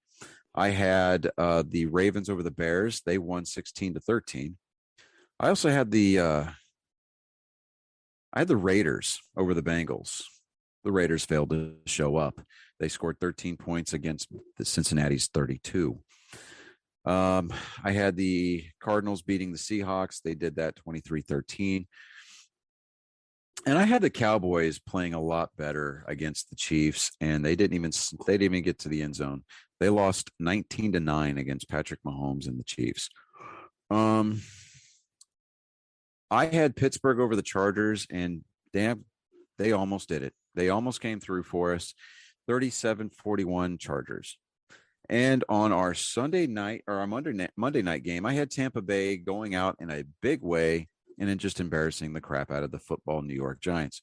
Speaker 2: I had the Ravens over the Bears. They won 16-13. I also had the Raiders over the Bengals. The Raiders failed to show up. They scored 13 points against the Cincinnati's 32. I had the Cardinals beating the Seahawks. They did that 23-13. And I had the Cowboys playing a lot better against the Chiefs, and they didn't even get to the end zone. They lost 19-9 against Patrick Mahomes and the Chiefs. I had Pittsburgh over the Chargers, and damn, they almost did it. They almost came through for us. 37-41 Chargers. And on our Sunday night or our Monday night game, I had Tampa Bay going out in a big way and then just embarrassing the crap out of the football New York Giants.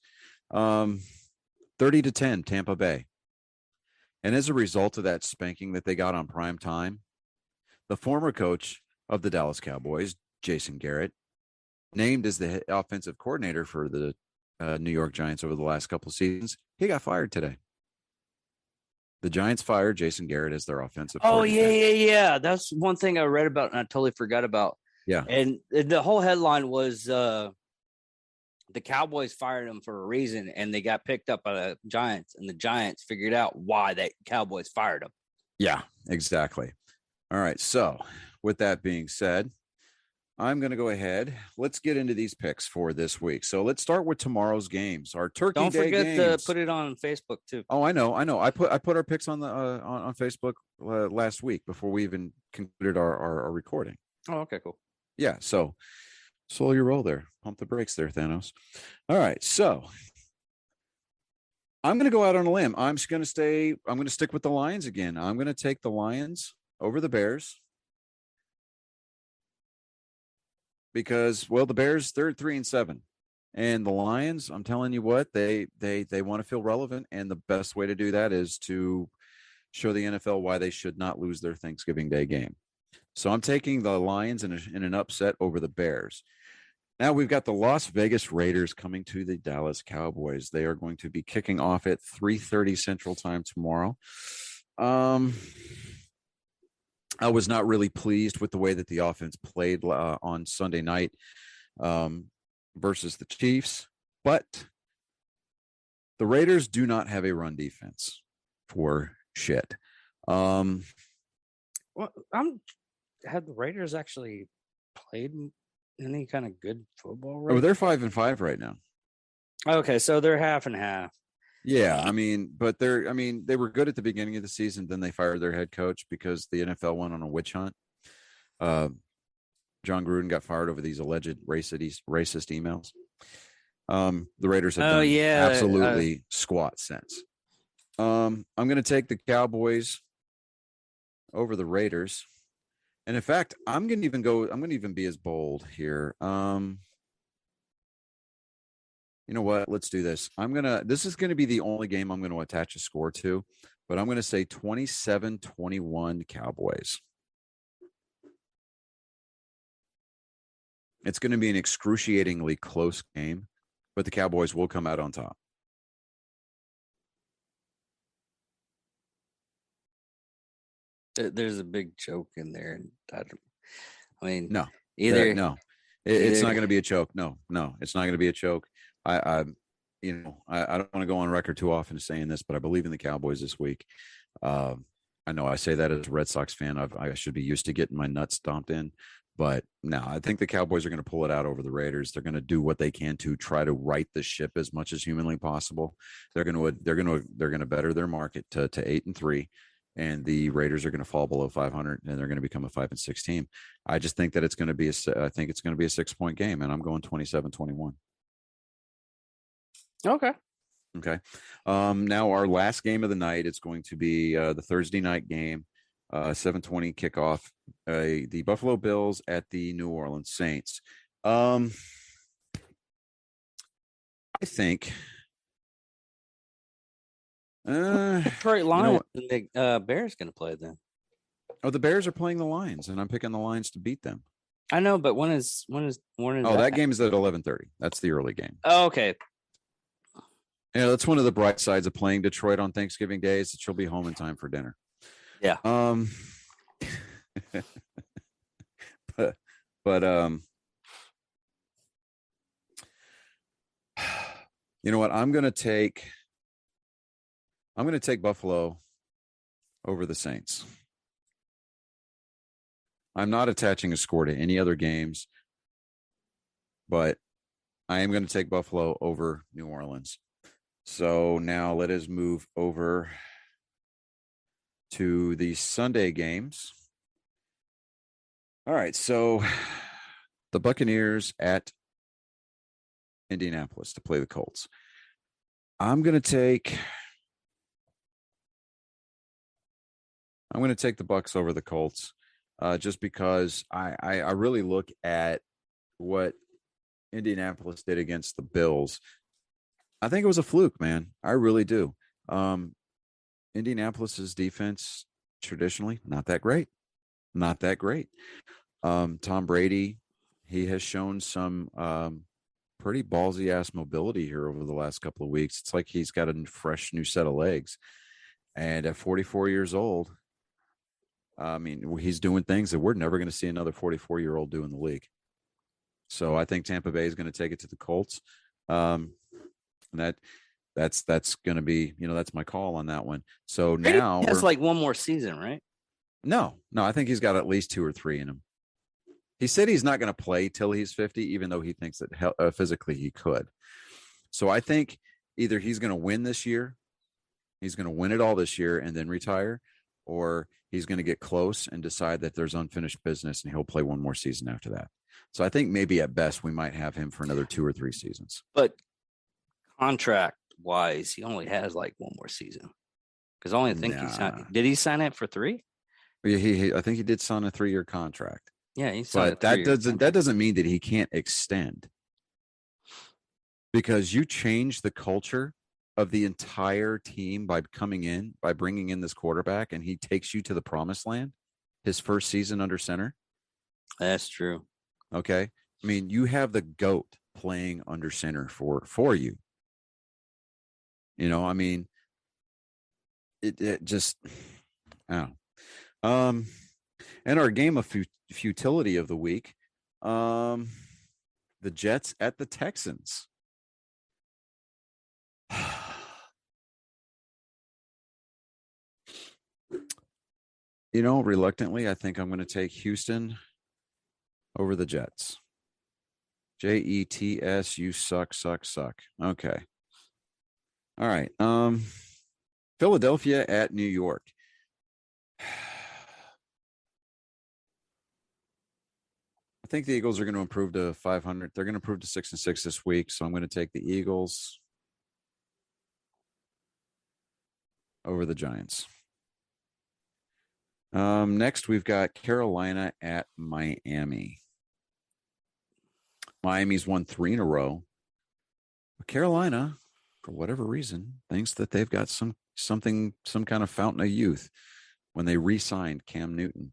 Speaker 2: 30-10 Tampa Bay. And as a result of that spanking that they got on prime time, the former coach of the Dallas Cowboys, Jason Garrett, named as the offensive coordinator for the New York Giants over the last couple of seasons, he got fired today. The Giants fired Jason Garrett as their offensive coordinator.
Speaker 1: Yeah. That's one thing I read about and I totally forgot about.
Speaker 2: Yeah.
Speaker 1: And the whole headline was the Cowboys fired him for a reason, and they got picked up by the Giants, and the Giants figured out why the Cowboys fired him.
Speaker 2: Yeah, exactly. All right. So with that being said, I'm going to go ahead. Let's get into these picks for this week. So let's start with tomorrow's games. Our Turkey
Speaker 1: Don't
Speaker 2: Day
Speaker 1: forget
Speaker 2: games.
Speaker 1: to put it on Facebook too.
Speaker 2: Oh, I know. I put our picks on the on Facebook last week before we even concluded our recording.
Speaker 1: Oh, okay, cool.
Speaker 2: Yeah. So slow your roll there. Pump the brakes there, Thanos. All right. So I'm going to go out on a limb. I'm going to stick with the Lions again. I'm going to take the Lions over the Bears. Because, well, the Bears, they're 3-7, and the Lions, I'm telling you what, they want to feel relevant, and the best way to do that is to show the NFL why they should not lose their Thanksgiving Day game. So I'm taking the Lions in an upset over the Bears. Now we've got the Las Vegas Raiders coming to the Dallas Cowboys. They are going to be kicking off at 3:30 Central Time tomorrow. I was not really pleased with the way that the offense played on Sunday night versus the Chiefs, but the Raiders do not have a run defense for shit.
Speaker 1: Well, have the Raiders actually played any kind of good football?
Speaker 2: Right? Oh, they're 5-5 right now.
Speaker 1: Okay, so they're half and half.
Speaker 2: Yeah, but they were good at the beginning of the season. Then they fired their head coach because the NFL went on a witch hunt. John Gruden got fired over these alleged racist emails. The Raiders have done absolutely squat since. I'm going to take the Cowboys over the Raiders, and in fact, I'm going to even be as bold here. You know what? Let's do this. This is going to be the only game I'm going to attach a score to, but I'm going to say 27-21 Cowboys. It's going to be an excruciatingly close game, but the Cowboys will come out on top.
Speaker 1: There's a big joke in there.
Speaker 2: It's not going to be a choke. No, it's not going to be a choke. I don't want to go on record too often saying this, but I believe in the Cowboys this week. I know I say that as a Red Sox fan. I should be used to getting my nuts stomped in, but no, I think the Cowboys are going to pull it out over the Raiders. They're going to do what they can to try to right the ship as much as humanly possible. They're going to better their market to 8-3. And the Raiders are going to fall below 500, and they're going to become a 5-6 team. I just think that it's going to be a 6-point game, and I'm going 27-21.
Speaker 1: Okay.
Speaker 2: Now our last game of the night, it's going to be the Thursday night game, 7:20 kickoff. The Buffalo Bills at the New Orleans Saints. I think.
Speaker 1: Detroit Lions and the Bears going to play then.
Speaker 2: Oh, the Bears are playing the Lions, and I'm picking the Lions to beat them.
Speaker 1: I know, but when is
Speaker 2: that game is at 11:30. That's the early game.
Speaker 1: Oh, okay.
Speaker 2: Yeah, that's one of the bright sides of playing Detroit on Thanksgiving Day is that she'll be home in time for dinner.
Speaker 1: Yeah.
Speaker 2: But you know what? I'm going to take Buffalo over the Saints. I'm not attaching a score to any other games, but I am going to take Buffalo over New Orleans. So now let us move over to the Sunday games. All right, so the Buccaneers at Indianapolis to play the Colts. I'm going to take the Bucs over the Colts, just because I really look at what Indianapolis did against the Bills, I think it was a fluke, man. I really do. Indianapolis's defense traditionally not that great. Not that great. Tom Brady, he has shown some pretty ballsy ass mobility here over the last couple of weeks. It's like he's got a fresh new set of legs. And at 44 years old, I mean, he's doing things that we're never going to see another 44-year-old do in the league. So I think Tampa Bay is going to take it to the Colts. And that's going to be, that's my call on that one. So now
Speaker 1: that's like one more season, right?
Speaker 2: No, I think he's got at least 2 or 3 in him. He said he's not going to play till he's 50, even though he thinks that physically he could. So I think either he's going to win this year, he's going to win it all this year and then retire, or he's going to get close and decide that there's unfinished business and he'll play one more season after that. So I think maybe at best we might have him for another 2 or 3 seasons.
Speaker 1: But contract wise, he only has like one more season. Because I only think he signed. Did he sign it for 3?
Speaker 2: I think he did sign a 3-year contract.
Speaker 1: Yeah, he signed.
Speaker 2: But that doesn't mean that he can't extend. Because you change the culture of the entire team by bringing in this quarterback, and he takes you to the promised land. His first season under center.
Speaker 1: That's true.
Speaker 2: Okay, I mean, you have the GOAT playing under center for you. I mean, it just, oh. And our game of futility of the week, the Jets at the Texans. Reluctantly, I think I'm going to take Houston over the Jets. Jets, you suck. Okay. All right. Philadelphia at New York. I think the Eagles are going to improve to 500. They're going to improve to 6-6 this week. So I'm going to take the Eagles over the Giants. Next, we've got Carolina at Miami. Miami's won 3 in a row. But Carolina, for whatever reason, thinks that they've got some kind of fountain of youth when they re-signed Cam Newton.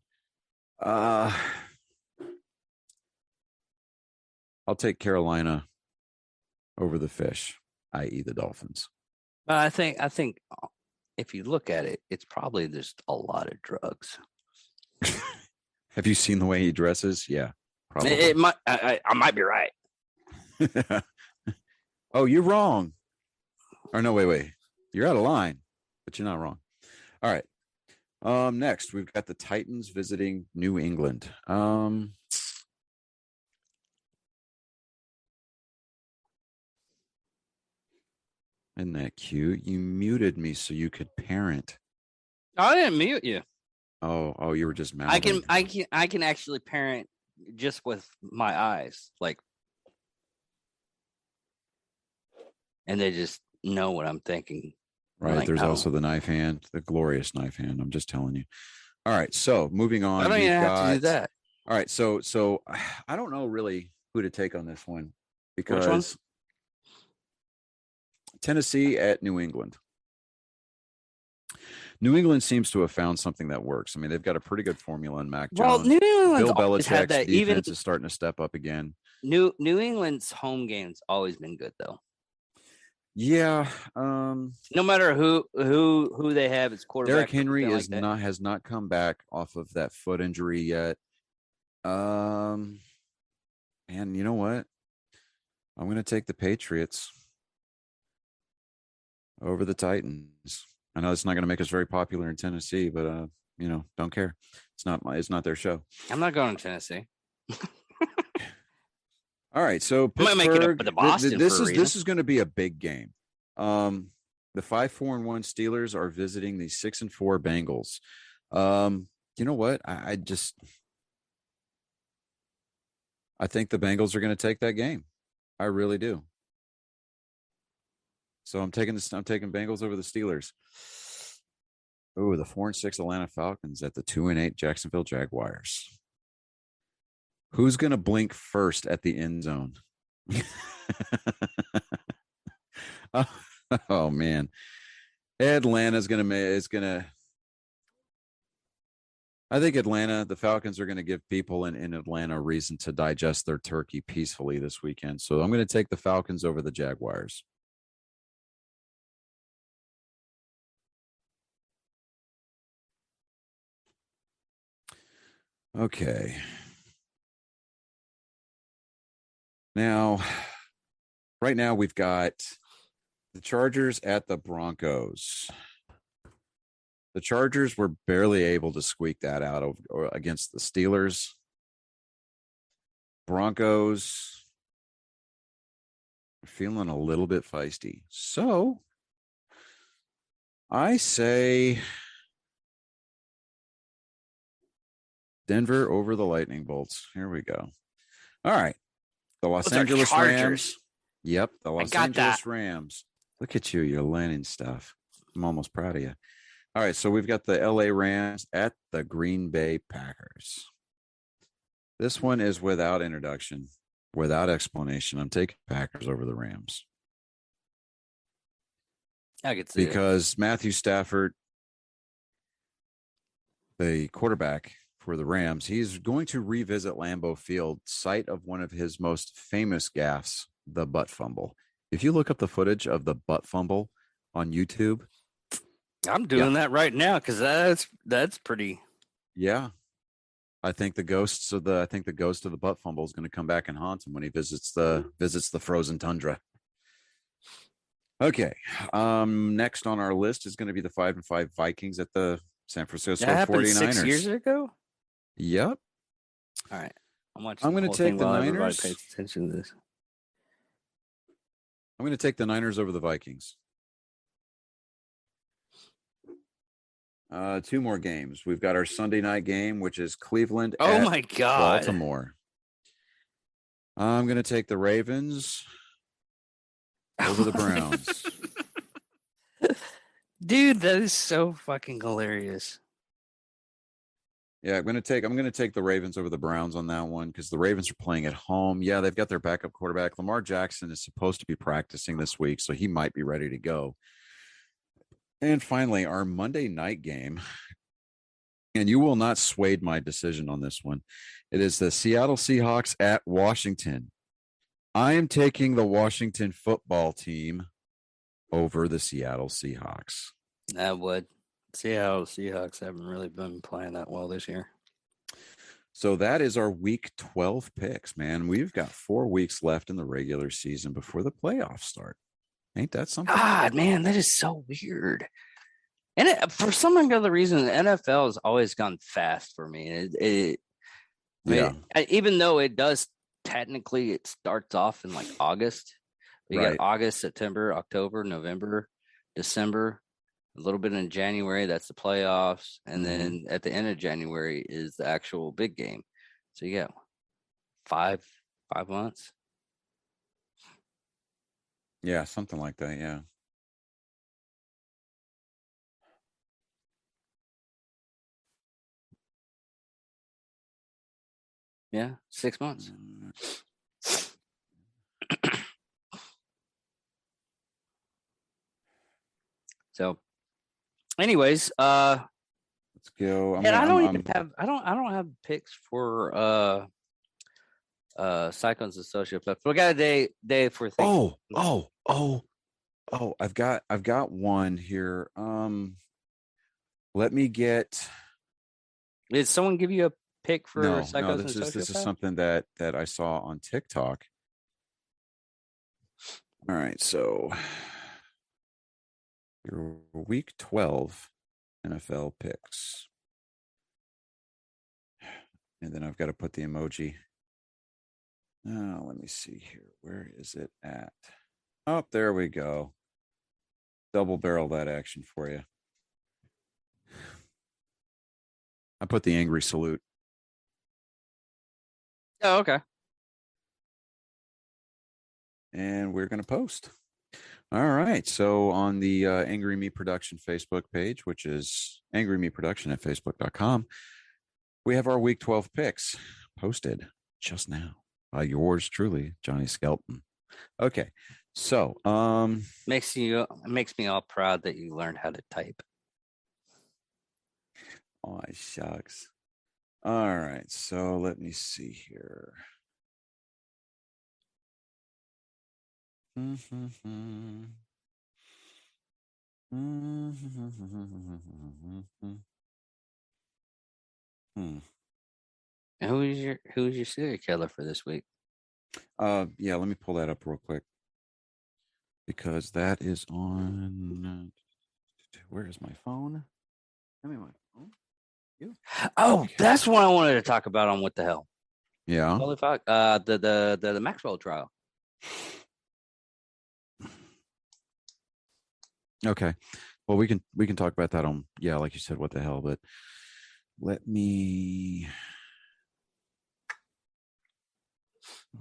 Speaker 2: I'll take Carolina over the Fish, i.e. the Dolphins.
Speaker 1: But I think if you look at it, it's probably just a lot of drugs.
Speaker 2: Have you seen the way he dresses? Yeah, probably.
Speaker 1: It might. I might be right.
Speaker 2: Oh, you're wrong. Or no, wait. You're out of line, but you're not wrong. All right. Next, we've got the Titans visiting New England. Isn't that cute? You muted me so you could parent.
Speaker 1: I didn't mute you.
Speaker 2: Oh, you were just mouthing.
Speaker 1: I can actually parent just with my eyes, like, and they just know what I'm thinking.
Speaker 2: Right.
Speaker 1: Like,
Speaker 2: there's also the knife hand, the glorious knife hand. I'm just telling you. All right. So moving on.
Speaker 1: I don't even have to do that.
Speaker 2: All right. So I don't know really who to take on this one because Tennessee at New England. New England seems to have found something that works. I mean, they've got a pretty good formula in Mac Jones.
Speaker 1: New England's
Speaker 2: Bill Belichick's
Speaker 1: had that.
Speaker 2: defense is starting to step up again.
Speaker 1: New England's home game's always been good, though.
Speaker 2: Yeah.
Speaker 1: No matter who they have as quarterback.
Speaker 2: Derrick Henry has not come back off of that foot injury yet. And you know what? I'm going to take the Patriots over the Titans. I know it's not going to make us very popular in Tennessee, but don't care. It's not their show.
Speaker 1: I'm not going to Tennessee.
Speaker 2: All right, so
Speaker 1: Pittsburgh, I might make it up for the Boston.
Speaker 2: This is going to be a big game. The 5-4-1 Steelers are visiting the 6-4 Bengals. You know what? I think the Bengals are going to take that game. I really do. So I'm taking Bengals over the Steelers. Oh, the 4-6 Atlanta Falcons at the 2-8 Jacksonville Jaguars. Who's going to blink first at the end zone? oh, oh, man. Atlanta's going to is going to I think Atlanta, the Falcons are going to give people in Atlanta a reason to digest their turkey peacefully this weekend. So I'm going to take the Falcons over the Jaguars. Okay. Now, right now we've got the Chargers at the Broncos. The Chargers were barely able to squeak that out against the Steelers. Broncos are feeling a little bit feisty. So I say Denver over the Lightning Bolts. Here we go. All right. The Los Angeles Rams. Yep. The Los Angeles Rams. Look at you. You're learning stuff. I'm almost proud of you. All right. So we've got the LA Rams at the Green Bay Packers. This one is without introduction, without explanation. I'm taking Packers over the Rams.
Speaker 1: I could see
Speaker 2: because Matthew Stafford, the quarterback for the Rams, he's going to revisit Lambeau Field, site of one of his most famous gaffes, the butt fumble. If you look up the footage of the butt fumble on YouTube,
Speaker 1: I'm doing that right now because that's pretty.
Speaker 2: Yeah, I think the ghost of the butt fumble is going to come back and haunt him when he visits the frozen tundra. Okay, next on our list is going to be the 5-5 Vikings at the San Francisco 49ers.
Speaker 1: 6 years ago.
Speaker 2: Yep.
Speaker 1: All right.
Speaker 2: I'm going to take the Niners.
Speaker 1: Pays attention to this.
Speaker 2: I'm going to take the Niners over the Vikings. 2 more games. We've got our Sunday night game, which is Cleveland at
Speaker 1: my God.
Speaker 2: Baltimore. I'm going to take the Ravens over the Browns.
Speaker 1: Dude, that is so fucking hilarious.
Speaker 2: Yeah, I'm going to take the Ravens over the Browns on that one because the Ravens are playing at home. Yeah, they've got their backup quarterback. Lamar Jackson is supposed to be practicing this week, so he might be ready to go. And finally, our Monday night game, and you will not sway my decision on this one. It is the Seattle Seahawks at Washington. I am taking the Washington football team over the Seattle Seahawks.
Speaker 1: I would. Seattle Seahawks haven't really been playing that well this year.
Speaker 2: So that is our week 12 picks, man. We've got 4 weeks left in the regular season before the playoffs start. Ain't that something?
Speaker 1: God, man, that is so weird. And for some other reason, the NFL has always gone fast for me. Even though it does technically, it starts off in like August. You got August, September, October, November, December, a little bit in January. That's the playoffs, and then at the end of January is the actual big game. So you got 5 months.
Speaker 2: Yeah, something like that. Yeah.
Speaker 1: Yeah, 6 months. So, anyways,
Speaker 2: let's go.
Speaker 1: I don't have picks for Cyclones and Sociopaths. We got a day for things.
Speaker 2: I've got one here. Let me get.
Speaker 1: Did someone give you a pick for Cyclones and Sociopaths?
Speaker 2: This is something that I saw on TikTok. All right, so your week 12 NFL picks. And then I've got to put the emoji. Oh, let me see here. Where is it at? Oh, there we go. Double barrel that action for you. I put the angry salute.
Speaker 1: Oh, okay.
Speaker 2: And we're going to post. All right. So on the Angry Me Production Facebook page, which is Angry Me Production at facebook.com, we have our week 12 picks posted just now. Yours truly, Johnny Skelton. Okay. So,
Speaker 1: Makes me all proud that you learned how to type.
Speaker 2: oh, shucks. All right. So let me see here.
Speaker 1: And who's your serial killer for this week?
Speaker 2: Yeah, let me pull that up real quick because that is on. Where is my phone? Give me my phone. You?
Speaker 1: Oh,
Speaker 2: Okay.
Speaker 1: that's what I wanted to talk about on What the Hell.
Speaker 2: Yeah.
Speaker 1: Holy fuck. The Maxwell trial.
Speaker 2: Okay. Well, we can talk about that on, yeah, like you said, what the hell, but let me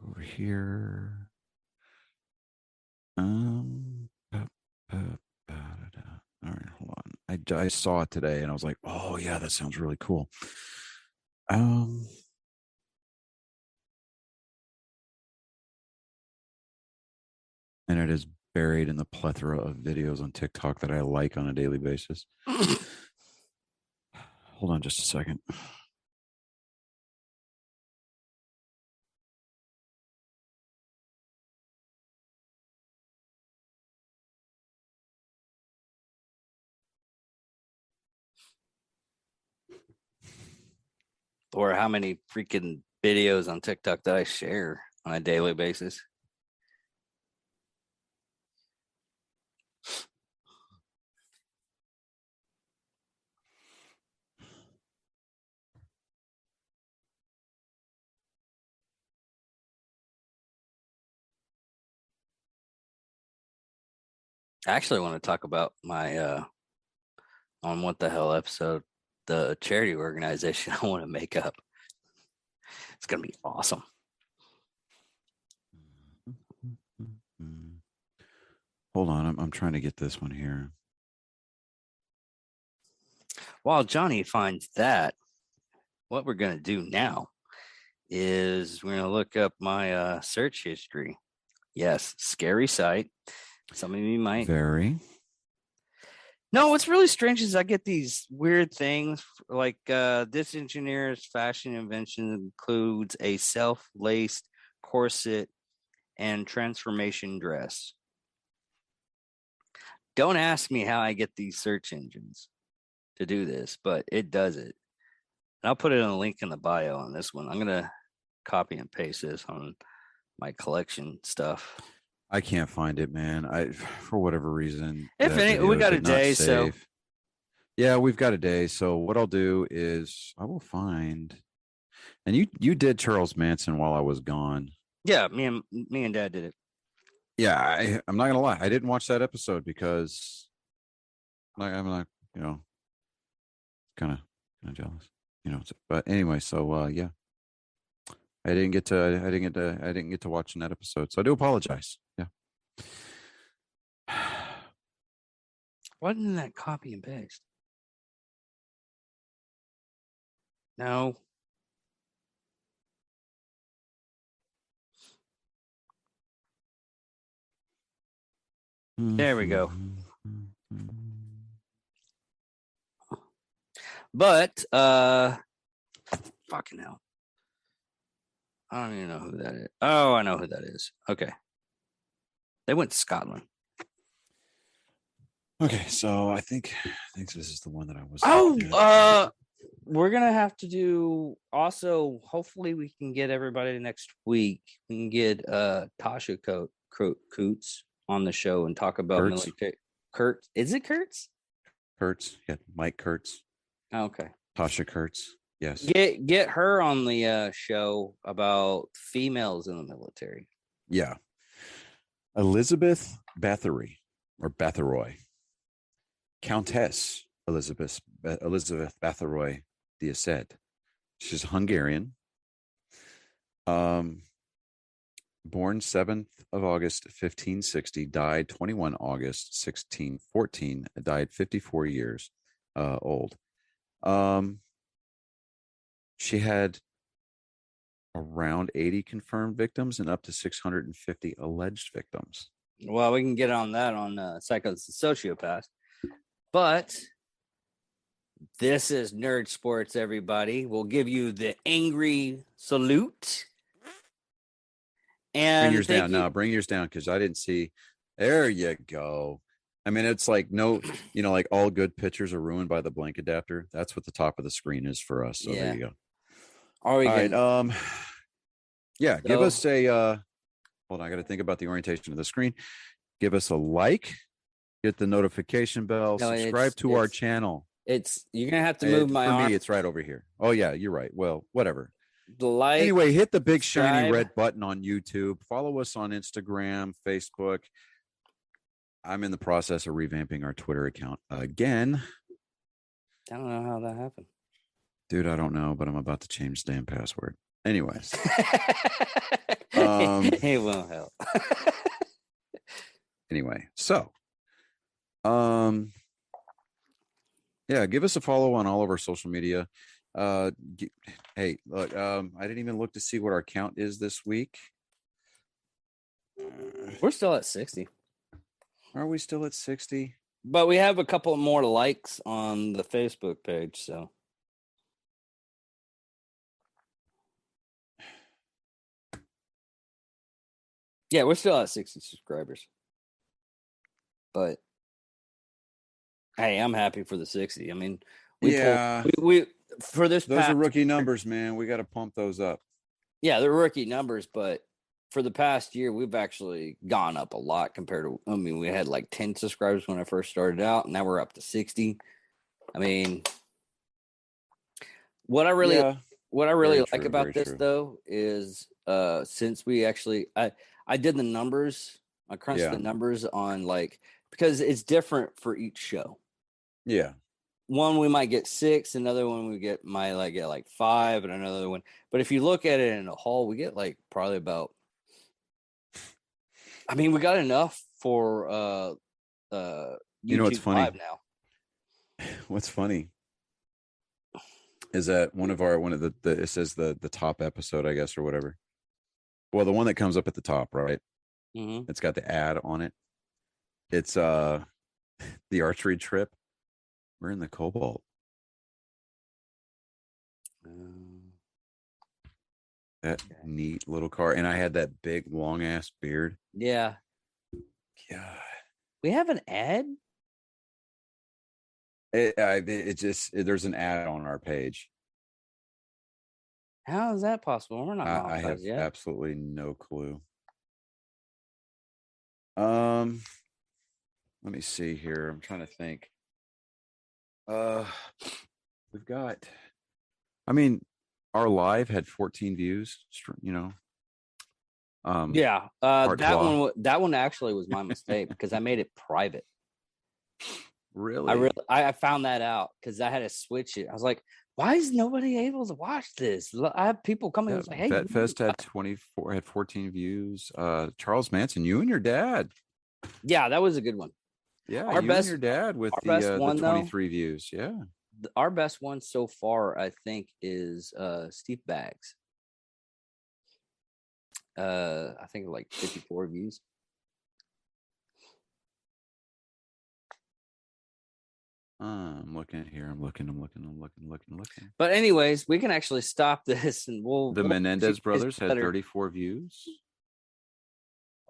Speaker 2: over here. All right, hold on. I saw it today and I was like, oh yeah, that sounds really cool. Um, and it is buried in the plethora of videos on TikTok that I like on a daily basis. Hold on just a second.
Speaker 1: Or how many freaking videos on TikTok that I share on a daily basis. I actually want to talk about my on What the Hell episode, the charity organization I want to make up. It's gonna be awesome.
Speaker 2: Hold on, I'm trying to get this one here.
Speaker 1: While Johnny finds that, what we're gonna do now is we're gonna look up my search history. Yes, scary site. Some of you might.
Speaker 2: Very.
Speaker 1: No, what's really strange is I get these weird things like this engineer's fashion invention includes a self-laced corset and transformation dress. Don't ask me how I get these search engines to do this, but it does it. And I'll put it in a link in the bio on this one. I'm gonna copy and paste this on my collection stuff.
Speaker 2: I can't find it, man. For whatever reason,
Speaker 1: If
Speaker 2: that
Speaker 1: any, we
Speaker 2: video
Speaker 1: got a
Speaker 2: did not
Speaker 1: day, so
Speaker 2: save. Yeah, we've got a day. So what I'll do is I will find. And you did Charles Manson while I was gone.
Speaker 1: yeah, me and Dad did it.
Speaker 2: Yeah, I'm not gonna lie. I didn't watch that episode because I'm like, you know, kind of jealous, you know. But anyway, so yeah, I didn't get to watching that episode. So I do apologize. Yeah.
Speaker 1: Why didn't that copy and paste? No. There we go. But fucking hell. I don't even know who that is. Oh, I know who that is. Okay. They went to Scotland.
Speaker 2: Okay, so I think this is the one that I was.
Speaker 1: We're gonna have to do also. Hopefully, we can get everybody next week. We can get Tasha Coots on the show and talk about
Speaker 2: Kurtz?
Speaker 1: military. Kurt, is it Kurtz?
Speaker 2: Kurtz, yeah, Mike Kurtz,
Speaker 1: Okay.
Speaker 2: Tasha Kurtz, yes,
Speaker 1: Get her on the show about females in the military.
Speaker 2: yeah. Elizabeth Bathory or Bathory, Countess Elizabeth Bathory d'Assett. She's Hungarian. Born 7th of August 1560, died 21 August 1614, died 54 years old. She had around 80 confirmed victims and up to 650 alleged victims.
Speaker 1: Well, we can get on that on Psychos and Sociopaths. But this is Nerd Sports, everybody. We'll give you the angry salute. And
Speaker 2: bring yours down. No, bring yours down because I didn't see. There you go. I mean, it's like like all good pictures are ruined by the blank adapter. That's what the top of the screen is for us. So there you go.
Speaker 1: All right.
Speaker 2: Yeah, give us a hold on, I got to think about the orientation of the screen. Give us a like, get the notification bell, subscribe to our channel.
Speaker 1: You're gonna have to move my arm.
Speaker 2: For me, it's right over here. Oh yeah, you're right. Well, whatever.
Speaker 1: The like.
Speaker 2: Anyway, hit the big shiny red button on YouTube. Follow us on Instagram, Facebook. I'm in the process of revamping our Twitter account again.
Speaker 1: I don't know how that happened.
Speaker 2: Dude, I don't know, but I'm about to change the damn password. Anyways.
Speaker 1: It won't help.
Speaker 2: Anyway, so yeah, give us a follow on all of our social media. Hey, look, I didn't even look to see what our count is this week.
Speaker 1: We're still at 60.
Speaker 2: Are we still at 60?
Speaker 1: But we have a couple more likes on the Facebook page, so. Yeah, we're still at 60 subscribers. But hey, I'm happy for the 60. I mean, we for this
Speaker 2: those are rookie numbers, man. We got to pump those up.
Speaker 1: Yeah, they're rookie numbers, but for the past year, we've actually gone up a lot compared to, I mean, we had like 10 subscribers when I first started out, and now we're up to 60. I mean, what I really like about this though is since we actually I did the numbers, I crunched the numbers on because it's different for each show.
Speaker 2: Yeah.
Speaker 1: One we might get 6, another one we might get 5, and another one. But if you look at it in a whole, we get probably about. I mean, we got enough for YouTube
Speaker 2: what's funny
Speaker 1: Live now.
Speaker 2: What's funny is that one of the it says the top episode, I guess, or whatever. Well, the one that comes up at the top, right?
Speaker 1: Mm-hmm.
Speaker 2: It's got the ad on it. It's the archery trip. We're in the Cobalt. That neat little car. And I had that big, long ass beard.
Speaker 1: Yeah.
Speaker 2: God.
Speaker 1: We have an ad?
Speaker 2: There's an ad on our page.
Speaker 1: How is that possible? We're not.
Speaker 2: I have absolutely no clue. Let me see here. I'm trying to think. We've got. I mean, our live had 14 views.
Speaker 1: That one actually was my mistake because I made it private.
Speaker 2: Really?
Speaker 1: I found that out because I had to switch it. I was like, why is nobody able to watch this? I have people coming.
Speaker 2: Yeah,
Speaker 1: like, hey,
Speaker 2: VetFest had 14 views. Charles Manson, you and your dad.
Speaker 1: Yeah, that was a good one.
Speaker 2: Yeah, and your dad with the 23 views. Yeah.
Speaker 1: Our best one so far, I think, is Steve Bags. I think 54 views.
Speaker 2: I'm looking here. I'm looking.
Speaker 1: But anyways, we can actually stop this, and
Speaker 2: the Menendez brothers had 34 views.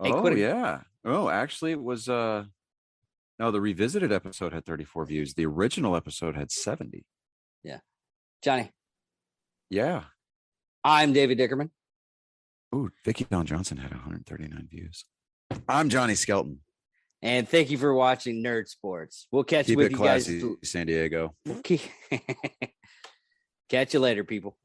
Speaker 1: Hey,
Speaker 2: yeah. Oh, actually, it was no, the revisited episode had 34 views. The original episode had 70.
Speaker 1: Yeah. Johnny.
Speaker 2: Yeah.
Speaker 1: I'm David Dickerman.
Speaker 2: Ooh, Vicky Dawn Johnson had 139 views. I'm Johnny Skelton.
Speaker 1: And thank you for watching Nerd Sports. We'll catch
Speaker 2: you
Speaker 1: with you
Speaker 2: classy,
Speaker 1: guys.
Speaker 2: San Diego.
Speaker 1: Catch you later, people.